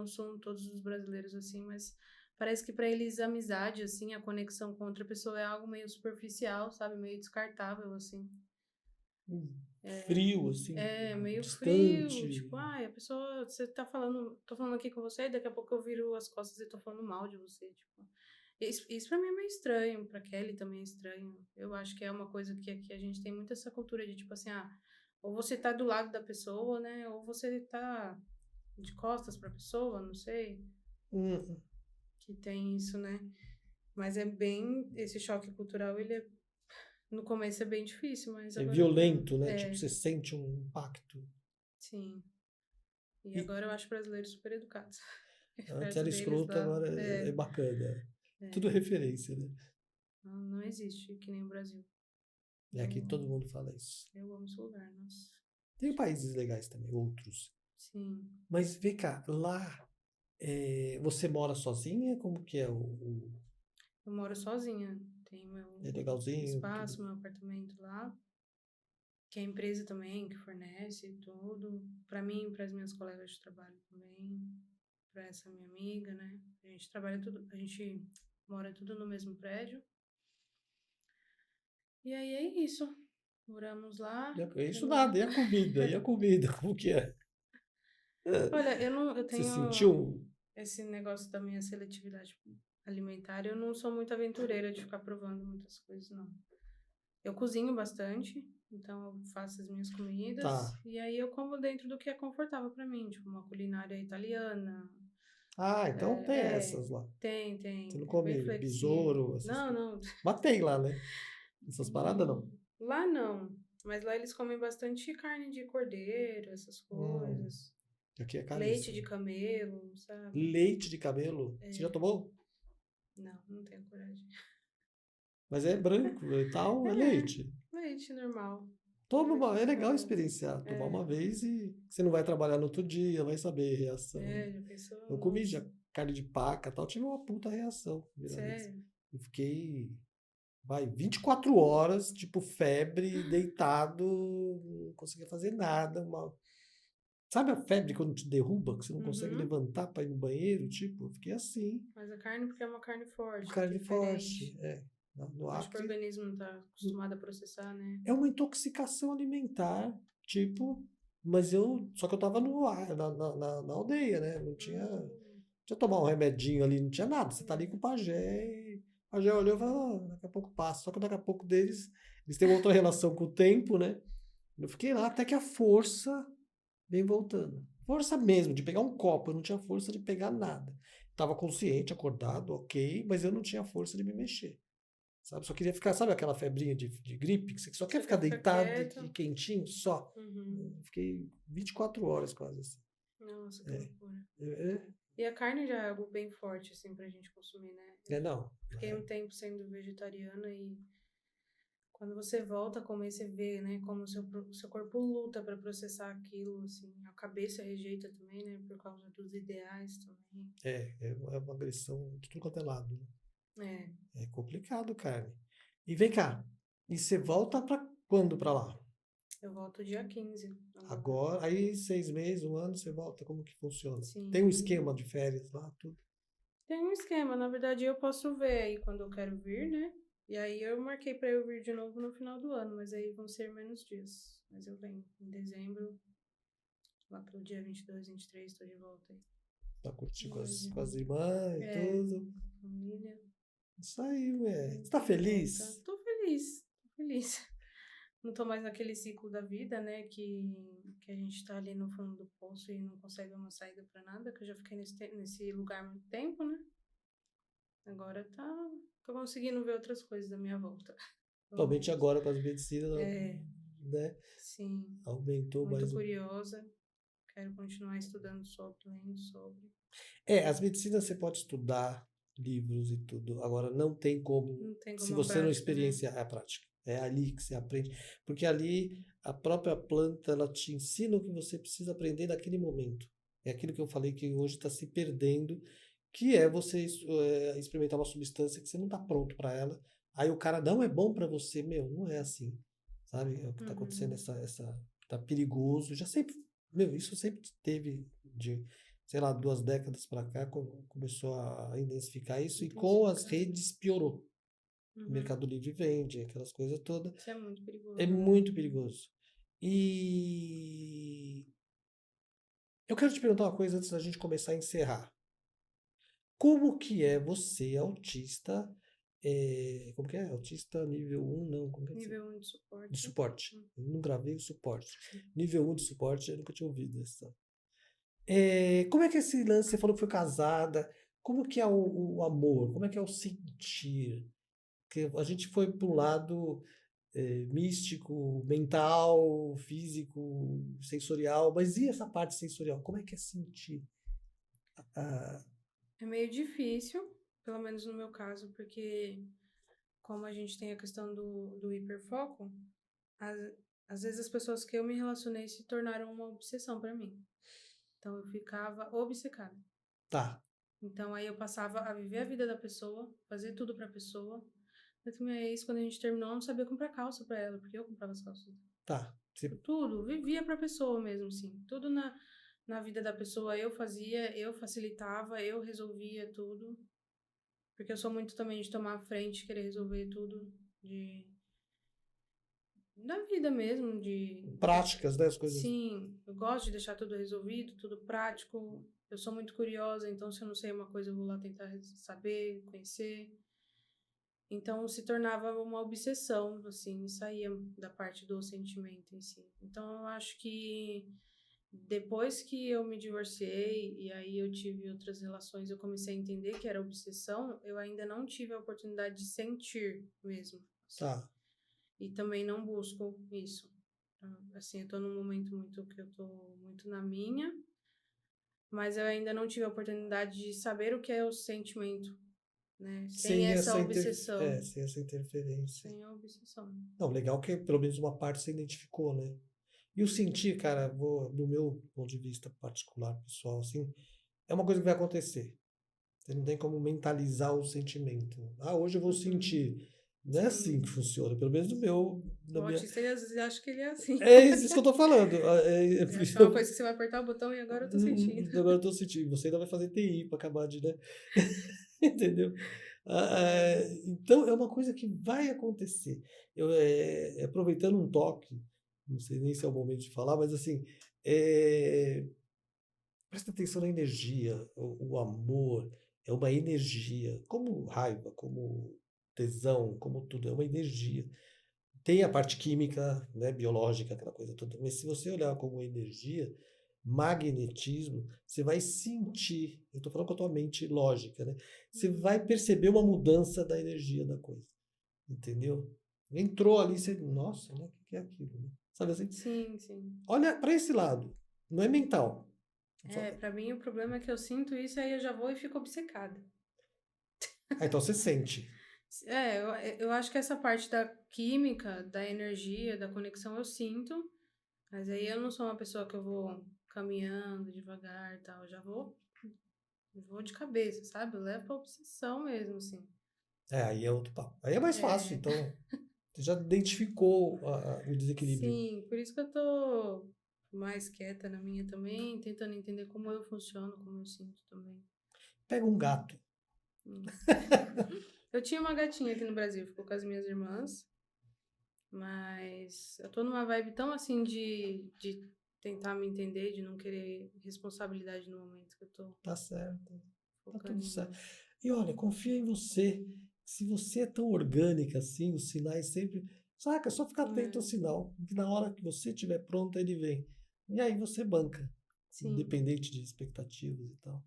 são todos os brasileiros assim, mas parece que para eles a amizade, assim, a conexão com outra pessoa é algo meio superficial, sabe? Meio descartável, assim. Frio, assim, É meio frio, distante. tipo, ai, a pessoa, você tá falando, tô falando aqui com você, e daqui a pouco eu viro as costas e tô falando mal de você, tipo. Isso pra mim é meio estranho, pra Kelly também é estranho. Eu acho que é uma coisa que aqui a gente tem muito essa cultura de, tipo assim, ou você tá do lado da pessoa, né, ou você tá de costas pra pessoa, não sei, Hum, que tem isso, né. Mas é bem, esse choque cultural, no começo é bem difícil, mas é agora tá, violento, né? Tipo, você sente um impacto. sim. E E agora eu acho brasileiros super educados. antes Perto era deles escroto, lá. agora é bacana. Tudo referência, né? Não existe que nem o Brasil. E aqui todo Eu, mundo fala isso. eu amo esse lugar, nossa. Tem países legais também, outros. Sim. Mas vem cá, lá você mora sozinha? Como que é Eu moro sozinha. Tenho meu é legalzinho, espaço, tudo? meu apartamento lá. Que é a empresa também que fornece tudo. Pra mim e para as minhas colegas de trabalho também. Pra essa minha amiga, né? A gente trabalha tudo, a gente mora tudo no mesmo prédio. E aí é isso. Moramos lá. Isso Temos nada, e a comida? E a comida, como que é? Olha, eu Você tenho sentiu? esse negócio da minha seletividade alimentar. Eu não sou muito aventureira de ficar provando muitas coisas, não. Eu cozinho bastante, então eu faço as minhas comidas Tá. e aí eu como dentro do que é confortável pra mim, tipo uma culinária italiana. Ah, então tem É, essas lá. Você tem, não é bem come flexível. besouro, essas Não, coisas. não, Mas tem lá, né? Essas paradas não. lá não. Mas lá eles comem bastante carne de cordeiro, essas Hum, coisas. aqui é Leite de caríssimo. camelo, sabe? Leite de cabelo. Você já É, tomou? não tenho coragem. Mas é branco e tal, é É, leite. leite normal. Toma Leite é legal descamado. experienciar, tomar É, uma vez e você não vai trabalhar no outro dia, vai saber a reação. já pensou? Eu comi já Nossa, carne de paca e tal, tive uma puta reação a primeira vez. sério? Eu fiquei, 24 horas, tipo febre, deitado, não conseguia fazer nada. Sabe a febre quando te derruba, que você não consegue Uhum. levantar para ir no banheiro? Tipo, eu fiquei assim, Mas a carne, porque é uma carne forte, carne forte. diferente. No Acho que o Acre. organismo não tá acostumado a processar, né? É uma intoxicação alimentar, tipo, mas só que eu tava no, na aldeia, né? Não tinha, Hum, tinha tomar um remedinho ali, não tinha nada. Você tá ali é. com o pajé e o pajé olhou e falou, daqui a pouco passa. Só que daqui a pouco eles têm uma outra relação com o tempo, né? Eu fiquei lá até que a força vem voltando. Força mesmo, de pegar um copo, eu não tinha força de pegar nada. Tava consciente, acordado, ok, mas eu não tinha força de me mexer. Sabe? Só queria ficar, sabe aquela febrinha de gripe, que você só quer Você ficar quer ficar deitado e quieto? quentinho só? Uhum. Fiquei 24 horas quase assim. Nossa, que loucura. É, E a carne já é algo bem forte, assim, pra gente consumir, né? não. Fiquei um tempo sendo vegetariana e quando você volta a comer, você vê, né, como o seu corpo luta para processar aquilo, assim. A cabeça rejeita também, né, por causa dos ideais também. É uma agressão de tudo quanto é lado. Né? É, É complicado, carne. E vem cá, e você volta pra quando pra lá? eu volto dia 15 agora. Agora, aí 6 meses, um ano, você volta, como que funciona? Tem um Sim. esquema de férias lá, tudo? Tem um esquema, na verdade eu posso ver aí quando eu quero vir, né? E aí eu marquei para eu vir de novo no final do ano, mas aí vão ser menos dias. Mas eu venho em dezembro, lá pelo dia 22, 23, tô de volta aí. Pra curtir com Hoje. as irmãs e É, tudo. com a família. Isso aí, ué. Aí Você tá tô de volta. feliz? Tô feliz, tô feliz. Não tô mais naquele ciclo da vida, né? Que a gente tá ali no fundo do poço e não consegue uma saída pra nada, que eu já fiquei nesse lugar há muito tempo, né? Agora tô conseguindo ver outras coisas da minha volta. Pelo Principalmente menos. agora com as medicinas, É, né? sim. Aumentou Muito mais o. curiosa. Quero continuar estudando sobre, lendo sobre. As medicinas você pode estudar livros e tudo. Agora não tem como, Não tem se como a você não prática, né? experienciar a prática. É ali que você aprende. Porque ali a própria planta, ela te ensina o que você precisa aprender naquele momento. É aquilo que eu falei que hoje está se perdendo, que é você experimentar uma substância que você não está pronto para ela. Aí o cara não é bom para você, meu, não é assim. Sabe? É o que está acontecendo, Uhum. tá perigoso. Já sempre, meu, isso sempre teve de, sei lá, 2 décadas para cá, começou a intensificar isso e com as Intensificar. redes piorou. O Uhum. Mercado Livre vende, aquelas coisas todas. Isso é muito É perigoso, né? muito perigoso. E eu quero te perguntar uma coisa antes da gente começar a encerrar. Como que é você, autista, como que é? Autista nível 1, não, como que é? Nível 1 de De suporte. suporte. Hum. Eu não gravei o suporte. Nível 1 de suporte, eu nunca tinha ouvido essa. Como é que é esse lance? Você falou que foi casada. Como que é o amor? Como é que é o sentir? Porque a gente foi para um lado místico, mental, físico, sensorial, mas e essa parte sensorial? Como é que é sentir? Ah, É meio difícil, pelo menos no meu caso, porque como a gente tem a questão do hiperfoco, às, às vezes as pessoas que eu me relacionei se tornaram uma obsessão para mim. Então eu ficava obcecada. tá, Então aí eu passava a viver a vida da pessoa, fazer tudo pra pessoa. Eu também é isso, quando a gente terminou, eu não sabia comprar calça pra ela, porque eu comprava as calças. tá. Tipo, tudo, vivia pra pessoa mesmo, assim. Tudo na vida da pessoa eu fazia, eu facilitava, eu resolvia tudo. Porque eu sou muito também de tomar a frente, querer resolver tudo de da vida mesmo, Práticas, né? As coisas. sim, eu gosto de deixar tudo resolvido, tudo prático. Eu sou muito curiosa, então se eu não sei uma coisa, eu vou lá tentar saber, conhecer. Então se tornava uma obsessão, assim, saía da parte do sentimento em si. Então eu acho que depois que eu me divorciei e aí eu tive outras relações, eu comecei a entender que era obsessão, eu ainda não tive a oportunidade de sentir mesmo, assim. Tá. E também não busco isso. Assim, eu tô num momento muito que eu tô muito na minha, mas eu ainda não tive a oportunidade de saber o que é o sentimento, né? Sem essa obsessão. Sem essa interferência. Sem a obsessão. Não, legal que pelo menos uma parte você identificou, né? E o sentir, cara, do meu ponto de vista particular, pessoal, assim, é uma coisa que vai acontecer. Você não tem como mentalizar o sentimento. Ah, hoje eu vou Uhum. sentir. Não é assim Sim. que funciona, pelo menos no meu, O na minha. autista, ele às vezes acha que ele é assim. É isso que eu tô falando. Ele acha que é uma coisa que você vai apertar o botão e agora eu tô sentindo. Agora eu tô sentindo. Você ainda vai fazer TI para acabar de, né? Entendeu? É. Então é uma coisa que vai acontecer. Aproveitando um toque, não sei nem se é o momento de falar, mas assim, é, presta atenção na energia, o amor é uma energia, como raiva, como tesão, como tudo, é uma energia. Tem a parte química, né, biológica, aquela coisa toda, mas se você olhar como energia, magnetismo, você vai sentir, eu estou falando com a tua mente lógica, né? Você vai Uhum. perceber uma mudança da energia da coisa, entendeu? Entrou ali, você, nossa, né? O que é aquilo, né? Sabe assim? Sim, sim. Olha para esse lado, não é mental. É, pra mim o problema é que eu sinto isso e aí eu já vou e fico obcecada. Então você sente. É, eu acho que essa parte da química, da energia, da conexão eu sinto, mas aí eu não sou uma pessoa que eu vou caminhando devagar e tal, eu já vou de cabeça, sabe? Eu levo pra obsessão mesmo, assim. Aí é outro papo. Aí é mais fácil, É, então você já identificou o desequilíbrio. sim, por isso que eu tô mais quieta na minha também, tentando entender como eu funciono, como eu sinto também. Pega um gato. Hum. Eu tinha uma gatinha aqui no Brasil, ficou com as minhas irmãs. Mas eu tô numa vibe tão assim de tentar me entender, de não querer responsabilidade no momento que eu tô Tá certo. Tá focando tudo em certo. mim. E olha, confia em você. Se você é tão orgânica assim, os sinais sempre. Saca, é só ficar atento ao É, sinal. Que na hora que você estiver pronto, ele vem. E aí você banca. sim, Independente de expectativas e tal.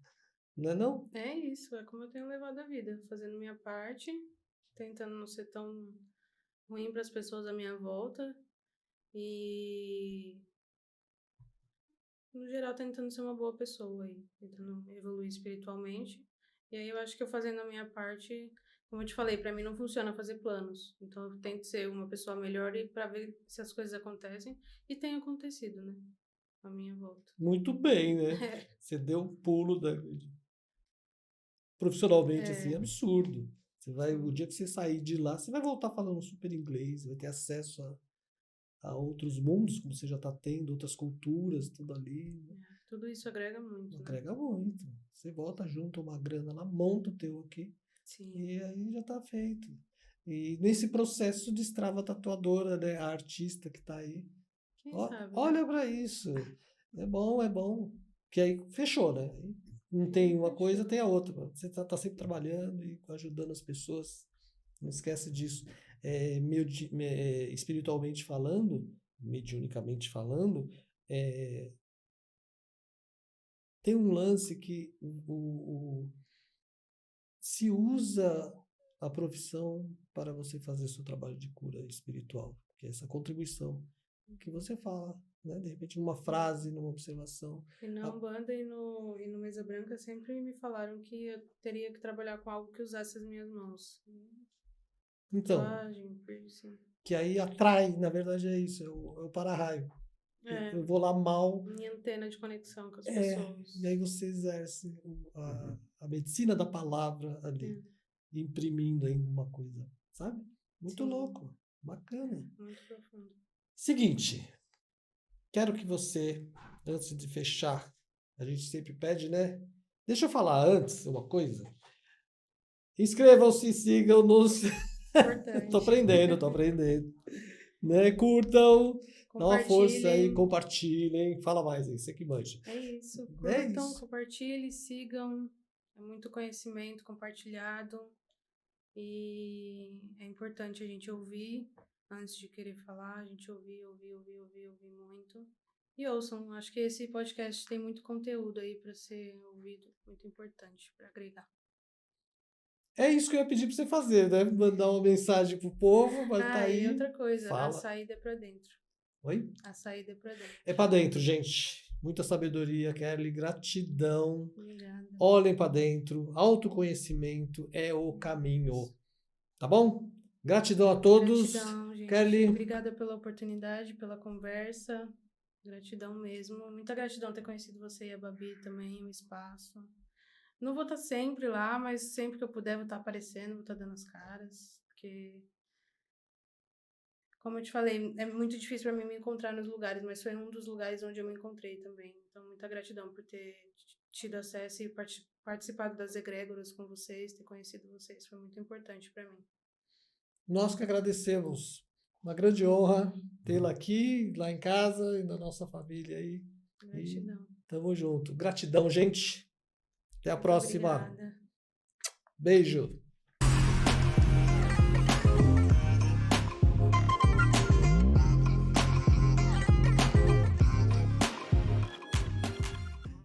Não é não? é isso, é como eu tenho levado a vida, fazendo minha parte, tentando não ser tão ruim para as pessoas à minha volta e, no geral, tentando ser uma boa pessoa aí, tentando evoluir espiritualmente. E aí eu acho que eu fazendo a minha parte, como eu te falei, para mim não funciona fazer planos. Então eu tento ser uma pessoa melhor e para ver se as coisas acontecem. E tem acontecido, né? A minha volta. Muito bem, né? Você deu um pulo profissionalmente, assim, absurdo. Você vai, o dia que você sair de lá, você vai voltar falando super inglês, vai ter acesso a outros mundos, como você já está tendo, outras culturas, tudo ali. Tudo isso agrega muito. Agrega muito. Você volta junto uma grana lá, monta o teu aqui. Sim. E aí já está feito. E nesse processo destrava a tatuadora, né? A artista que está aí. Quem sabe? Olha para isso. É bom, é bom. Que aí fechou, né? Não tem uma coisa, tem a outra. Você tá sempre trabalhando e ajudando as pessoas. Não esquece disso. Espiritualmente falando, mediunicamente falando, tem um lance que se usa a profissão para você fazer seu trabalho de cura espiritual, que é essa contribuição que você fala, né? De repente numa frase, numa observação. E na Umbanda e no Mesa Branca sempre me falaram que eu teria que trabalhar com algo que usasse as minhas mãos. Então, que aí atrai, na verdade é isso, é o para-raio. Eu vou lá mal. Minha antena de conexão com as pessoas. E aí você exerce a medicina da palavra ali, imprimindo ainda uma coisa, sabe? Muito louco, bacana. Muito profundo. Seguinte, quero que você, antes de fechar, a gente sempre pede, né? Deixa eu falar antes uma coisa. Inscrevam-se, sigam-nos. Tô aprendendo. Né? Curtam. Dá uma força aí, compartilhem. Fala mais aí, você que manja. É isso. Curtam, compartilhem, sigam. É muito conhecimento compartilhado. E é importante a gente ouvir antes de querer falar. A gente ouvir muito. E ouçam. Acho que esse podcast tem muito conteúdo aí para ser ouvido. Muito importante para agregar. É isso que eu ia pedir para você fazer, né? Mandar uma mensagem pro povo, mas tá aí. E outra coisa, fala. A saída é para dentro. Oi? A saída é para dentro. É para dentro, gente. Muita sabedoria, Kelly. Gratidão. Obrigada. Olhem para dentro. Autoconhecimento é o caminho. Tá bom? Gratidão a todos. Gratidão, gente. Kelly. Obrigada pela oportunidade, pela conversa. Gratidão mesmo. Muita gratidão ter conhecido você e a Babi também, o espaço. Não vou estar sempre lá, mas sempre que eu puder vou estar aparecendo, vou estar dando as caras, porque, como eu te falei, é muito difícil para mim me encontrar nos lugares, mas foi um dos lugares onde eu me encontrei também. Então, muita gratidão por ter tido acesso e participado das egrégoras com vocês, ter conhecido vocês, foi muito importante para mim. Nós que agradecemos. Uma grande honra tê-la aqui, lá em casa e na nossa família aí. Gratidão. E tamo junto. Gratidão, gente. Até a próxima. Obrigada. Beijo.